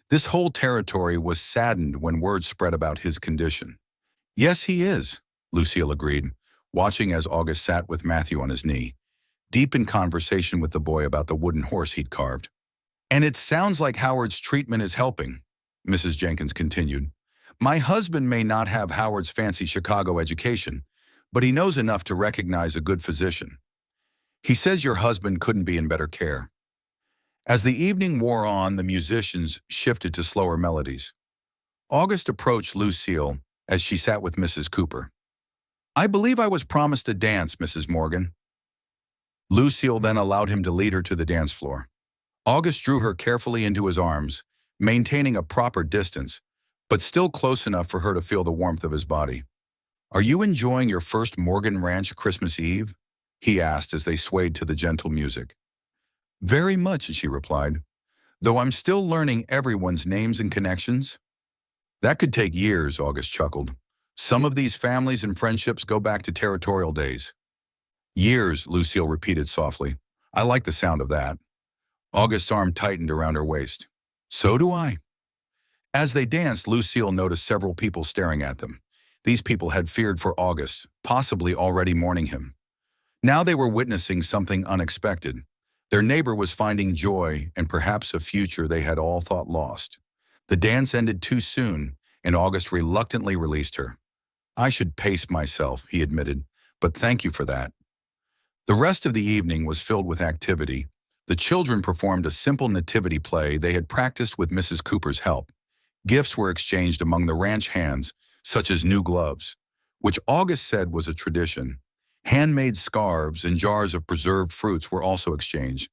This whole territory was saddened when word spread about his condition. "Yes, he is," Lucille agreed, watching as August sat with Matthew on his knee. deep in conversation with the boy about the wooden horse he'd carved. "And it sounds like Howard's treatment is helping," Mrs. Jenkins continued. "My husband may not have Howard's fancy Chicago education, but he knows enough to recognize a good physician. He says your husband couldn't be in better care." As the evening wore on, the musicians shifted to slower melodies. August approached Lucille as she sat with Mrs. Cooper. "I believe I was promised a dance, Mrs. Morgan." Lucille then allowed him to lead her to the dance floor. August drew her carefully into his arms, maintaining a proper distance, but still close enough for her to feel the warmth of his body. "Are you enjoying your first Morgan Ranch Christmas Eve?" he asked as they swayed to the gentle music. "Very much," she replied, "though I'm still learning everyone's names and connections." "That could take years," August chuckled. "Some of these families and friendships go back to territorial days." "Years," Lucille repeated softly. "I like the sound of that." August's arm tightened around her waist. "So do I." As they danced, Lucille noticed several people staring at them. These people had feared for August, possibly already mourning him. Now they were witnessing something unexpected. Their neighbor was finding joy and perhaps a future they had all thought lost. The dance ended too soon, and August reluctantly released her. "I should pace myself," he admitted, "but thank you for that." The rest of the evening was filled with activity. The children performed a simple nativity play they had practiced with Mrs. Cooper's help. Gifts were exchanged among the ranch hands, such as new gloves, which August said was a tradition. Handmade scarves and jars of preserved fruits were also exchanged.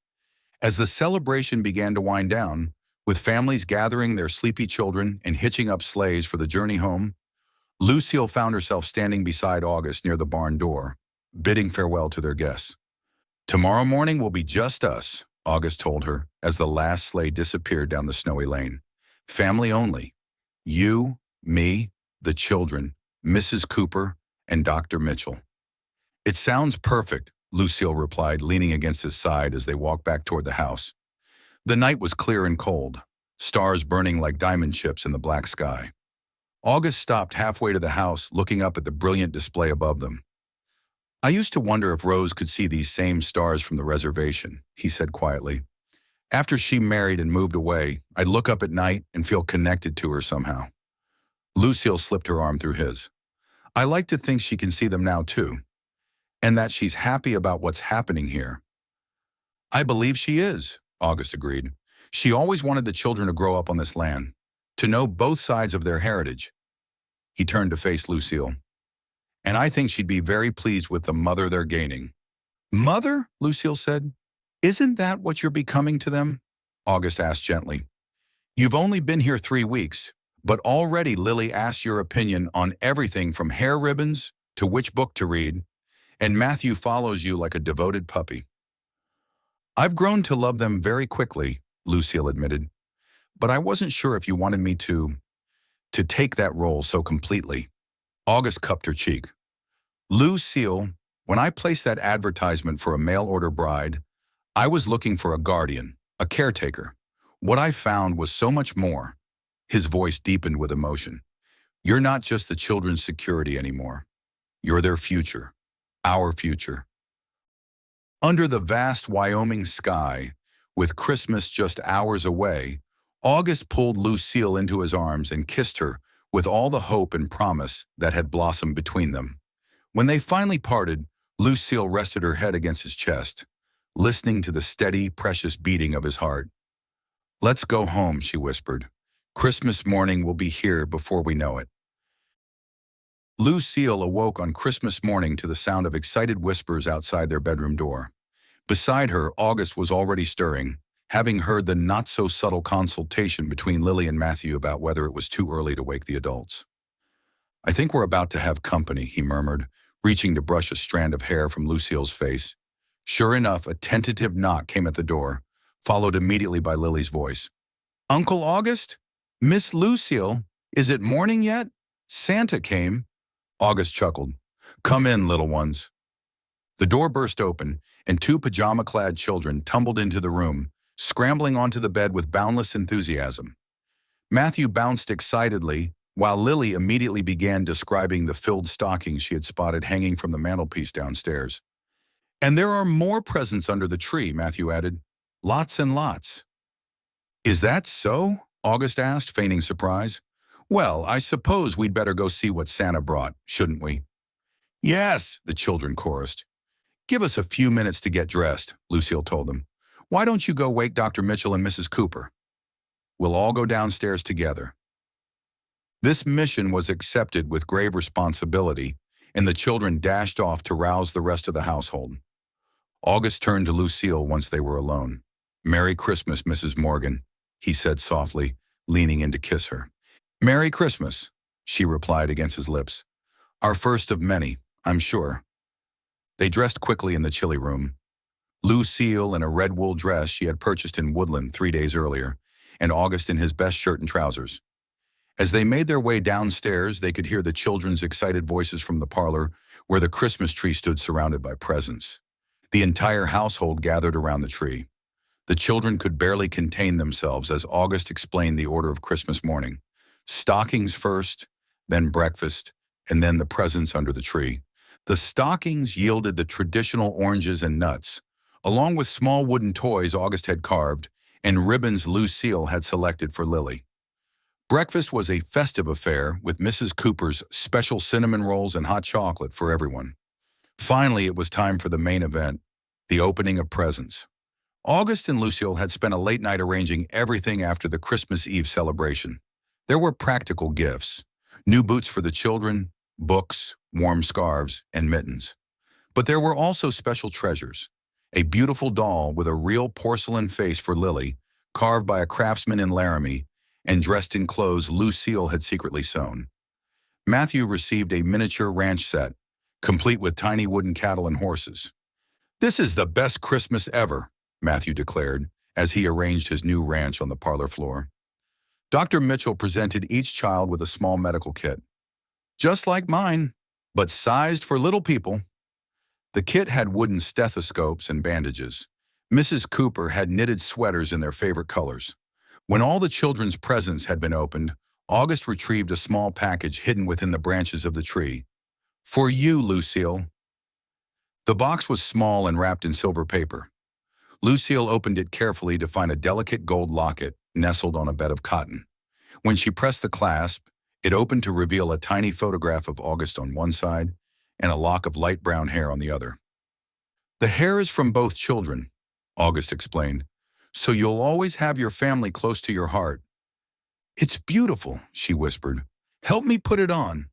As the celebration began to wind down, with families gathering their sleepy children and hitching up sleighs for the journey home, Lucille found herself standing beside August near the barn door, bidding farewell to their guests. "Tomorrow morning will be just us," August told her as the last sleigh disappeared down the snowy lane. "Family only. You, me, the children, Mrs. Cooper, and Dr. Mitchell." "It sounds perfect," Lucille replied, leaning against his side as they walked back toward the house. The night was clear and cold, stars burning like diamond chips in the black sky. August stopped halfway to the house, looking up at the brilliant display above them. "I used to wonder if Rose could see these same stars from the reservation," he said quietly. "After she married and moved away, I'd look up at night and feel connected to her somehow." Lucille slipped her arm through his. "I like to think she can see them now too, and that she's happy about what's happening here." "I believe she is," August agreed. "She always wanted the children to grow up on this land, to know both sides of their heritage." He turned to face Lucille. "And I think she'd be very pleased with the mother they're gaining." "Mother?" Lucille said. "Isn't that what you're becoming to them?" August asked gently. "You've only been here 3 weeks, but already Lily asks your opinion on everything from hair ribbons to which book to read, and Matthew follows you like a devoted puppy." "I've grown to love them very quickly," Lucille admitted, "but I wasn't sure if you wanted me to take that role so completely." August cupped her cheek. "Lucille, when I placed that advertisement for a mail-order bride, I was looking for a guardian, a caretaker. What I found was so much more." His voice deepened with emotion. "You're not just the children's security anymore. You're their future, our future." Under the vast Wyoming sky, with Christmas just hours away, August pulled Lucille into his arms and kissed her with all the hope and promise that had blossomed between them. When they finally parted, Lucille rested her head against his chest, listening to the steady, precious beating of his heart. "Let's go home," she whispered. "Christmas morning will be here before we know it." Lucille awoke on Christmas morning to the sound of excited whispers outside their bedroom door. Beside her, August was already stirring, having heard the not-so-subtle consultation between Lily and Matthew about whether it was too early to wake the adults. "I think we're about to have company," he murmured, reaching to brush a strand of hair from Lucille's face. Sure enough, a tentative knock came at the door, followed immediately by Lily's voice. "Uncle August? Miss Lucille, is it morning yet? Santa came." August chuckled. "Come in, little ones." The door burst open, and 2 pajama-clad children tumbled into the room, scrambling onto the bed with boundless enthusiasm. Matthew bounced excitedly, while Lily immediately began describing the filled stockings she had spotted hanging from the mantelpiece downstairs. And there are more presents under the tree, Matthew added. Lots and lots. Is that so? August asked, feigning surprise. Well, I suppose we'd better go see what Santa brought, shouldn't we? Yes, the children chorused. Give us a few minutes to get dressed, Lucille told them. Why don't you go wake Dr. Mitchell and Mrs. Cooper? We'll all go downstairs together. This mission was accepted with grave responsibility, and the children dashed off to rouse the rest of the household. August turned to Lucille once they were alone. Merry Christmas, Mrs. Morgan, he said softly, leaning in to kiss her. Merry Christmas, she replied against his lips. Our first of many, I'm sure. They dressed quickly in the chilly room. Lucille in a red wool dress she had purchased in Woodland 3 days earlier, and August in his best shirt and trousers. As they made their way downstairs, they could hear the children's excited voices from the parlor, where the Christmas tree stood surrounded by presents. The entire household gathered around the tree. The children could barely contain themselves as August explained the order of Christmas morning. Stockings first, then breakfast, and then the presents under the tree. The stockings yielded the traditional oranges and nuts, along with small wooden toys August had carved and ribbons Lucille had selected for Lily. Breakfast was a festive affair with Mrs. Cooper's special cinnamon rolls and hot chocolate for everyone. Finally, it was time for the main event, the opening of presents. August and Lucille had spent a late night arranging everything after the Christmas Eve celebration. There were practical gifts, new boots for the children, books, warm scarves, and mittens. But there were also special treasures, a beautiful doll with a real porcelain face for Lily, carved by a craftsman in Laramie, and dressed in clothes Lucille had secretly sewn. Matthew received a miniature ranch set, complete with tiny wooden cattle and horses. This is the best Christmas ever, Matthew declared, as he arranged his new ranch on the parlor floor. Dr. Mitchell presented each child with a small medical kit. Just like mine, but sized for little people. The kit had wooden stethoscopes and bandages. Mrs. Cooper had knitted sweaters in their favorite colors. When all the children's presents had been opened, August retrieved a small package hidden within the branches of the tree. For you, Lucille. The box was small and wrapped in silver paper. Lucille opened it carefully to find a delicate gold locket nestled on a bed of cotton. When she pressed the clasp, it opened to reveal a tiny photograph of August on one side and a lock of light brown hair on the other. The hair is from both children, August explained, so you'll always have your family close to your heart. It's beautiful, she whispered. Help me put it on.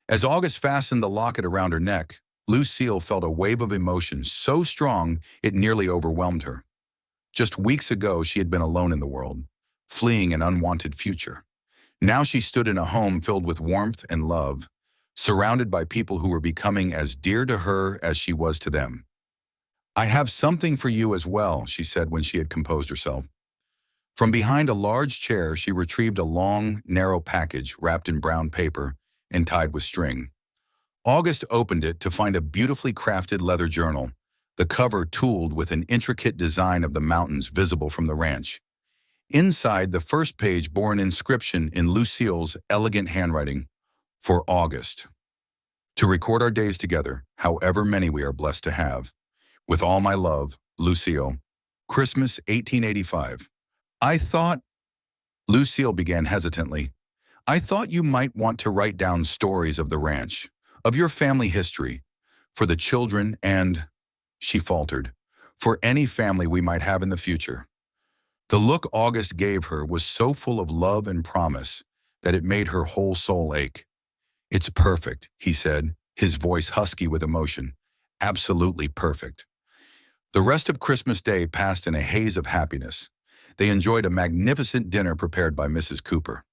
As August fastened the locket around her neck, Lucille felt a wave of emotion so strong it nearly overwhelmed her. Just weeks ago, she had been alone in the world, fleeing an unwanted future. Now she stood in a home filled with warmth and love, surrounded by people who were becoming as dear to her as she was to them. I have something for you as well, she said when she had composed herself. From behind a large chair, she retrieved a long, narrow package wrapped in brown paper and tied with string. August opened it to find a beautifully crafted leather journal, the cover tooled with an intricate design of the mountains visible from the ranch. Inside, the first page bore an inscription in Lucille's elegant handwriting, for August. To record our days together, however many we are blessed to have. With all my love, Lucille. Christmas 1885. I thought, Lucille began hesitantly, I thought you might want to write down stories of the ranch, of your family history, for the children and, she faltered, for any family we might have in the future. The look August gave her was so full of love and promise that it made her whole soul ache. It's perfect, he said, his voice husky with emotion. Absolutely perfect. The rest of Christmas Day passed in a haze of happiness. They enjoyed a magnificent dinner prepared by Mrs. Cooper.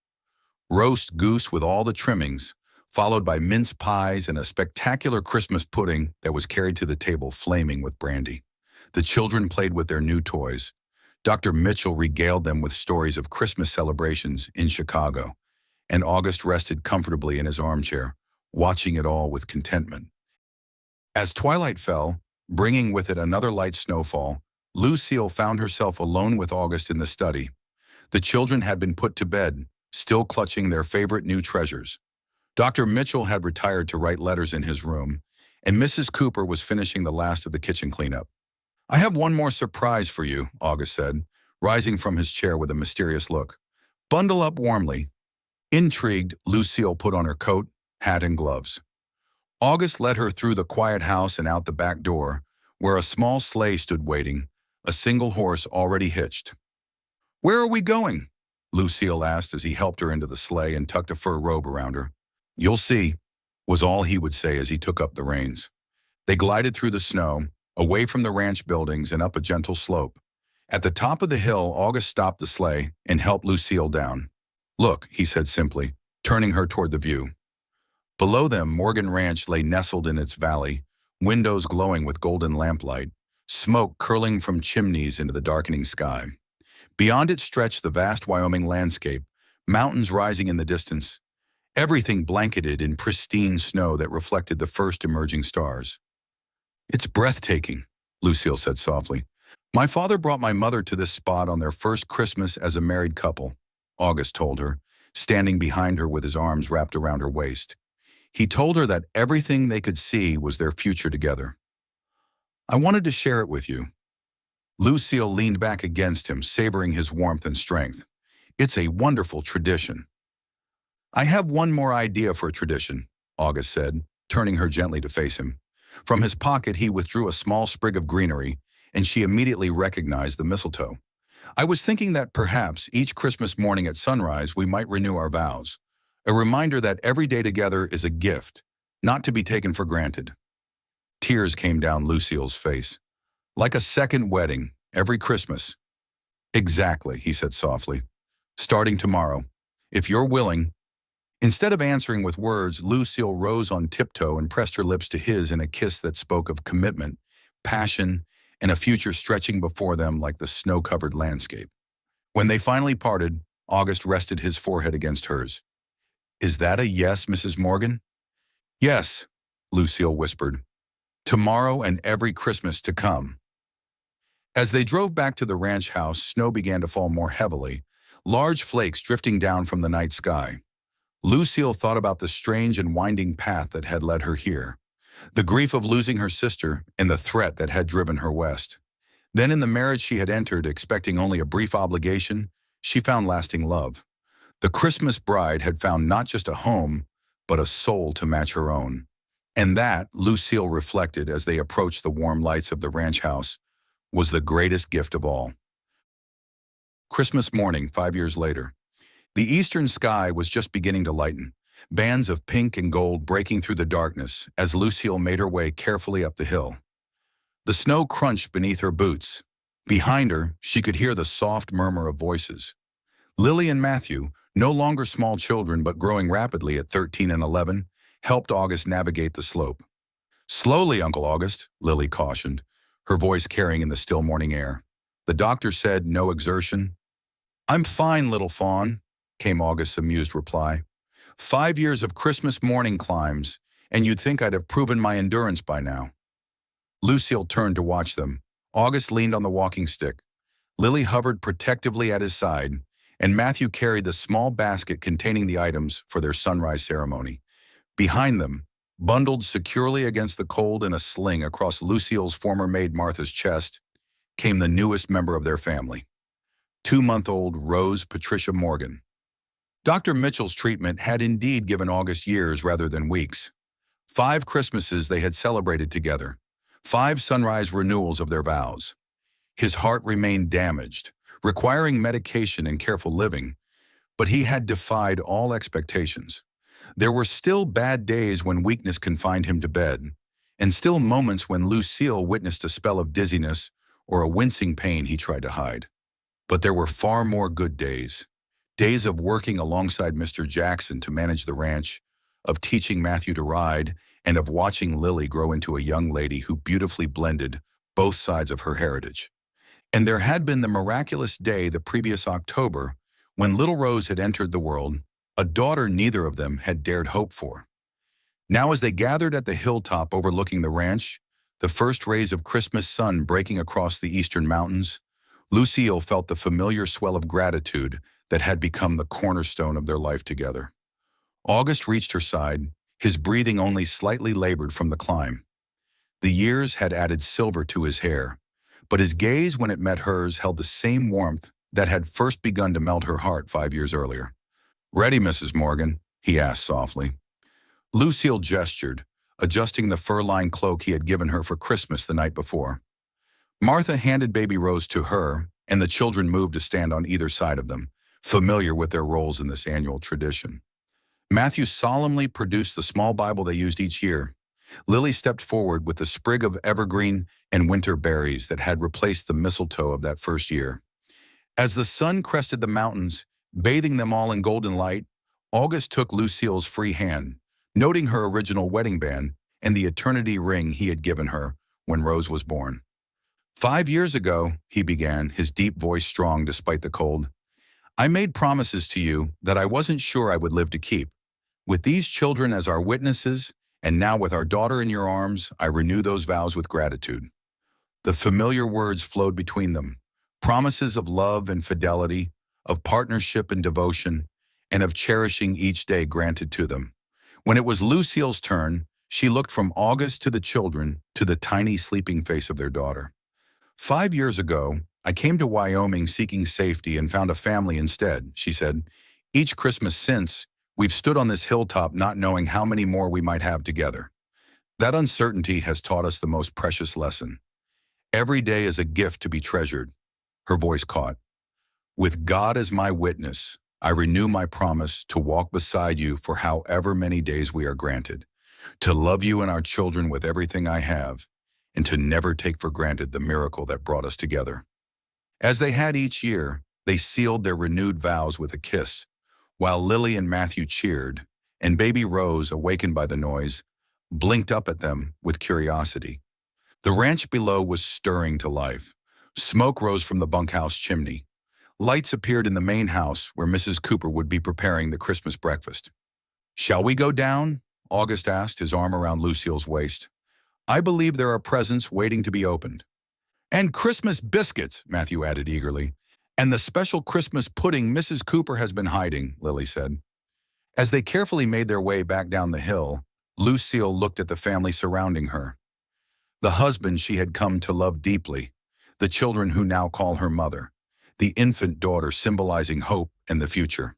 Roast goose with all the trimmings, followed by mince pies and a spectacular Christmas pudding that was carried to the table flaming with brandy. The children played with their new toys. Dr. Mitchell regaled them with stories of Christmas celebrations in Chicago, and August rested comfortably in his armchair, watching it all with contentment. As twilight fell, bringing with it another light snowfall, Lucille found herself alone with August in the study. The children had been put to bed, still clutching their favorite new treasures. Dr. Mitchell had retired to write letters in his room, and Mrs. Cooper was finishing the last of the kitchen cleanup. "I have one more surprise for you," August said, rising from his chair with a mysterious look. "Bundle up warmly." Intrigued, Lucille put on her coat, hat, and gloves. August led her through the quiet house and out the back door, where a small sleigh stood waiting, a single horse already hitched. "Where are we going?" Lucille asked as he helped her into the sleigh and tucked a fur robe around her. "You'll see," was all he would say as he took up the reins. They glided through the snow, away from the ranch buildings and up a gentle slope. At the top of the hill, August stopped the sleigh and helped Lucille down. "Look," he said simply, turning her toward the view. Below them, Morgan Ranch lay nestled in its valley, windows glowing with golden lamplight, smoke curling from chimneys into the darkening sky. Beyond it stretched the vast Wyoming landscape, mountains rising in the distance, everything blanketed in pristine snow that reflected the first emerging stars. "It's breathtaking," Lucille said softly. "My father brought my mother to this spot on their first Christmas as a married couple," August told her, standing behind her with his arms wrapped around her waist. He told her that everything they could see was their future together. "I wanted to share it with you." Lucille leaned back against him, savoring his warmth and strength. "It's a wonderful tradition." "I have one more idea for a tradition," August said, turning her gently to face him. From his pocket, he withdrew a small sprig of greenery, and she immediately recognized the mistletoe. "I was thinking that perhaps each Christmas morning at sunrise we might renew our vows, a reminder that every day together is a gift, not to be taken for granted." Tears came down Lucille's face. "Like a second wedding, every Christmas." "Exactly," he said softly. "Starting tomorrow, if you're willing." Instead of answering with words, Lucille rose on tiptoe and pressed her lips to his in a kiss that spoke of commitment, passion, and a future stretching before them like the snow-covered landscape. When they finally parted, August rested his forehead against hers. "Is that a yes, Mrs. Morgan?" "Yes," Lucille whispered. "Tomorrow and every Christmas to come." As they drove back to the ranch house, snow began to fall more heavily, large flakes drifting down from the night sky. Lucille thought about the strange and winding path that had led her here, the grief of losing her sister, and the threat that had driven her west. Then in the marriage she had entered, expecting only a brief obligation, she found lasting love. The Christmas bride had found not just a home, but a soul to match her own. And that, Lucille reflected as they approached the warm lights of the ranch house, was the greatest gift of all. Christmas morning, 5 years later. The eastern sky was just beginning to lighten, bands of pink and gold breaking through the darkness as Lucille made her way carefully up the hill. The snow crunched beneath her boots. Behind her, she could hear the soft murmur of voices. Lily and Matthew, no longer small children but growing rapidly at 13 and 11, helped August navigate the slope. "Slowly, Uncle August," Lily cautioned, her voice carrying in the still morning air. "The doctor said no exertion." "I'm fine, little fawn," came August's amused reply. 5 years of Christmas morning climbs, and you'd think I'd have proven my endurance by now." Lucille turned to watch them. August leaned on the walking stick. Lily hovered protectively at his side, and Matthew carried the small basket containing the items for their sunrise ceremony. Behind them, bundled securely against the cold in a sling across Lucille's former maid Martha's chest, came the newest member of their family, 2-month-old Rose Patricia Morgan. Dr. Mitchell's treatment had indeed given August years rather than weeks. 5 Christmases they had celebrated together, 5 sunrise renewals of their vows. His heart remained damaged, requiring medication and careful living, but he had defied all expectations. There were still bad days when weakness confined him to bed, and still moments when Lucille witnessed a spell of dizziness or a wincing pain he tried to hide. But there were far more good days. Days of working alongside Mr. Jackson to manage the ranch, of teaching Matthew to ride, and of watching Lily grow into a young lady who beautifully blended both sides of her heritage. And there had been the miraculous day the previous October when little Rose had entered the world, a daughter neither of them had dared hope for. Now as they gathered at the hilltop overlooking the ranch, the first rays of Christmas sun breaking across the eastern mountains, Lucille felt the familiar swell of gratitude that had become the cornerstone of their life together. August reached her side, his breathing only slightly labored from the climb. The years had added silver to his hair, but his gaze when it met hers held the same warmth that had first begun to melt her heart 5 years earlier. "Ready, Mrs. Morgan?" he asked softly. Lucille gestured, adjusting the fur-lined cloak he had given her for Christmas the night before. Martha handed baby Rose to her, and the children moved to stand on either side of them, familiar with their roles in this annual tradition. Matthew solemnly produced the small Bible they used each year. Lily stepped forward with the sprig of evergreen and winter berries that had replaced the mistletoe of that first year. As the sun crested the mountains, bathing them all in golden light, August took Lucille's free hand, noting her original wedding band and the eternity ring he had given her when Rose was born. "5 years ago," he began, his deep voice strong despite the cold, "I made promises to you that I wasn't sure I would live to keep. With these children as our witnesses, and now with our daughter in your arms, I renew those vows with gratitude." The familiar words flowed between them, promises of love and fidelity, of partnership and devotion, and of cherishing each day granted to them. When it was Lucille's turn, she looked from August to the children to the tiny sleeping face of their daughter. "5 years ago, I came to Wyoming seeking safety and found a family instead," she said. "Each Christmas since, we've stood on this hilltop not knowing how many more we might have together. That uncertainty has taught us the most precious lesson. Every day is a gift to be treasured." Her voice caught. "With God as my witness, I renew my promise to walk beside you for however many days we are granted, to love you and our children with everything I have, and to never take for granted the miracle that brought us together." As they had each year, they sealed their renewed vows with a kiss, while Lily and Matthew cheered, and baby Rose, awakened by the noise, blinked up at them with curiosity. The ranch below was stirring to life. Smoke rose from the bunkhouse chimney. Lights appeared in the main house where Mrs. Cooper would be preparing the Christmas breakfast. "Shall we go down?" August asked, his arm around Lucille's waist. "I believe there are presents waiting to be opened." "And Christmas biscuits," Matthew added eagerly. "And the special Christmas pudding Mrs. Cooper has been hiding," Lily said. As they carefully made their way back down the hill, Lucille looked at the family surrounding her. The husband she had come to love deeply, the children who now call her mother, the infant daughter symbolizing hope and the future.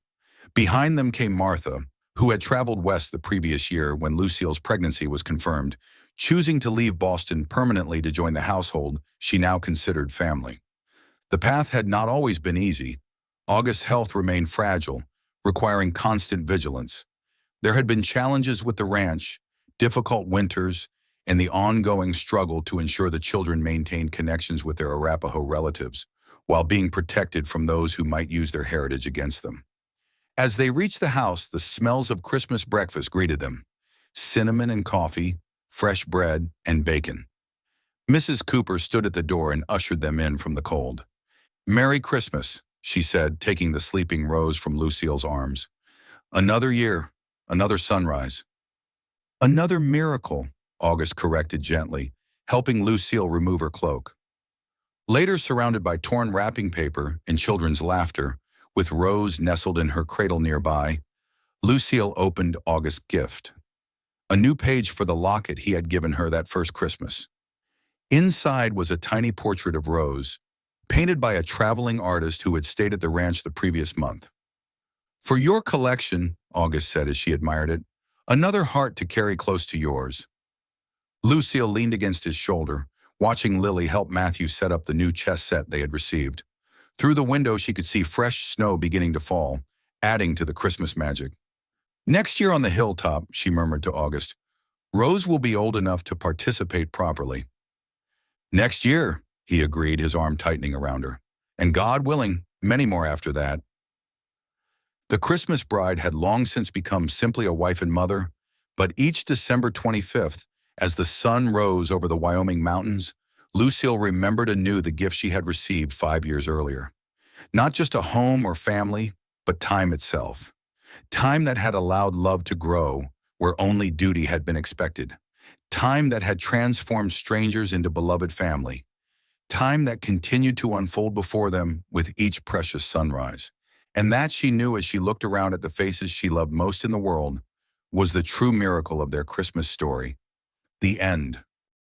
Behind them came Martha, who had traveled west the previous year when Lucille's pregnancy was confirmed, choosing to leave Boston permanently to join the household she now considered family. The path had not always been easy. August's health remained fragile, requiring constant vigilance. There had been challenges with the ranch, difficult winters, and the ongoing struggle to ensure the children maintained connections with their Arapaho relatives, while being protected from those who might use their heritage against them. As they reached the house, the smells of Christmas breakfast greeted them: cinnamon and coffee, fresh bread, and bacon. Mrs. Cooper stood at the door and ushered them in from the cold. "Merry Christmas," she said, taking the sleeping Rose from Lucille's arms. "Another year, another sunrise." "Another miracle," August corrected gently, helping Lucille remove her cloak. Later, surrounded by torn wrapping paper and children's laughter, with Rose nestled in her cradle nearby, Lucille opened August's gift. A new page for the locket he had given her that first Christmas. Inside was a tiny portrait of Rose, painted by a traveling artist who had stayed at the ranch the previous month. "For your collection," August said as she admired it, "another heart to carry close to yours." Lucille leaned against his shoulder, watching Lily help Matthew set up the new chess set they had received. Through the window, she could see fresh snow beginning to fall, adding to the Christmas magic. "Next year on the hilltop," she murmured to August, "Rose will be old enough to participate properly." "Next year," he agreed, his arm tightening around her. "And God willing, many more after that." The Christmas bride had long since become simply a wife and mother, but each December 25th, as the sun rose over the Wyoming mountains, Lucille remembered anew the gift she had received 5 years earlier. Not just a home or family, but time itself. Time that had allowed love to grow where only duty had been expected. Time that had transformed strangers into beloved family. Time that continued to unfold before them with each precious sunrise. And that, she knew as she looked around at the faces she loved most in the world, was the true miracle of their Christmas story. The end.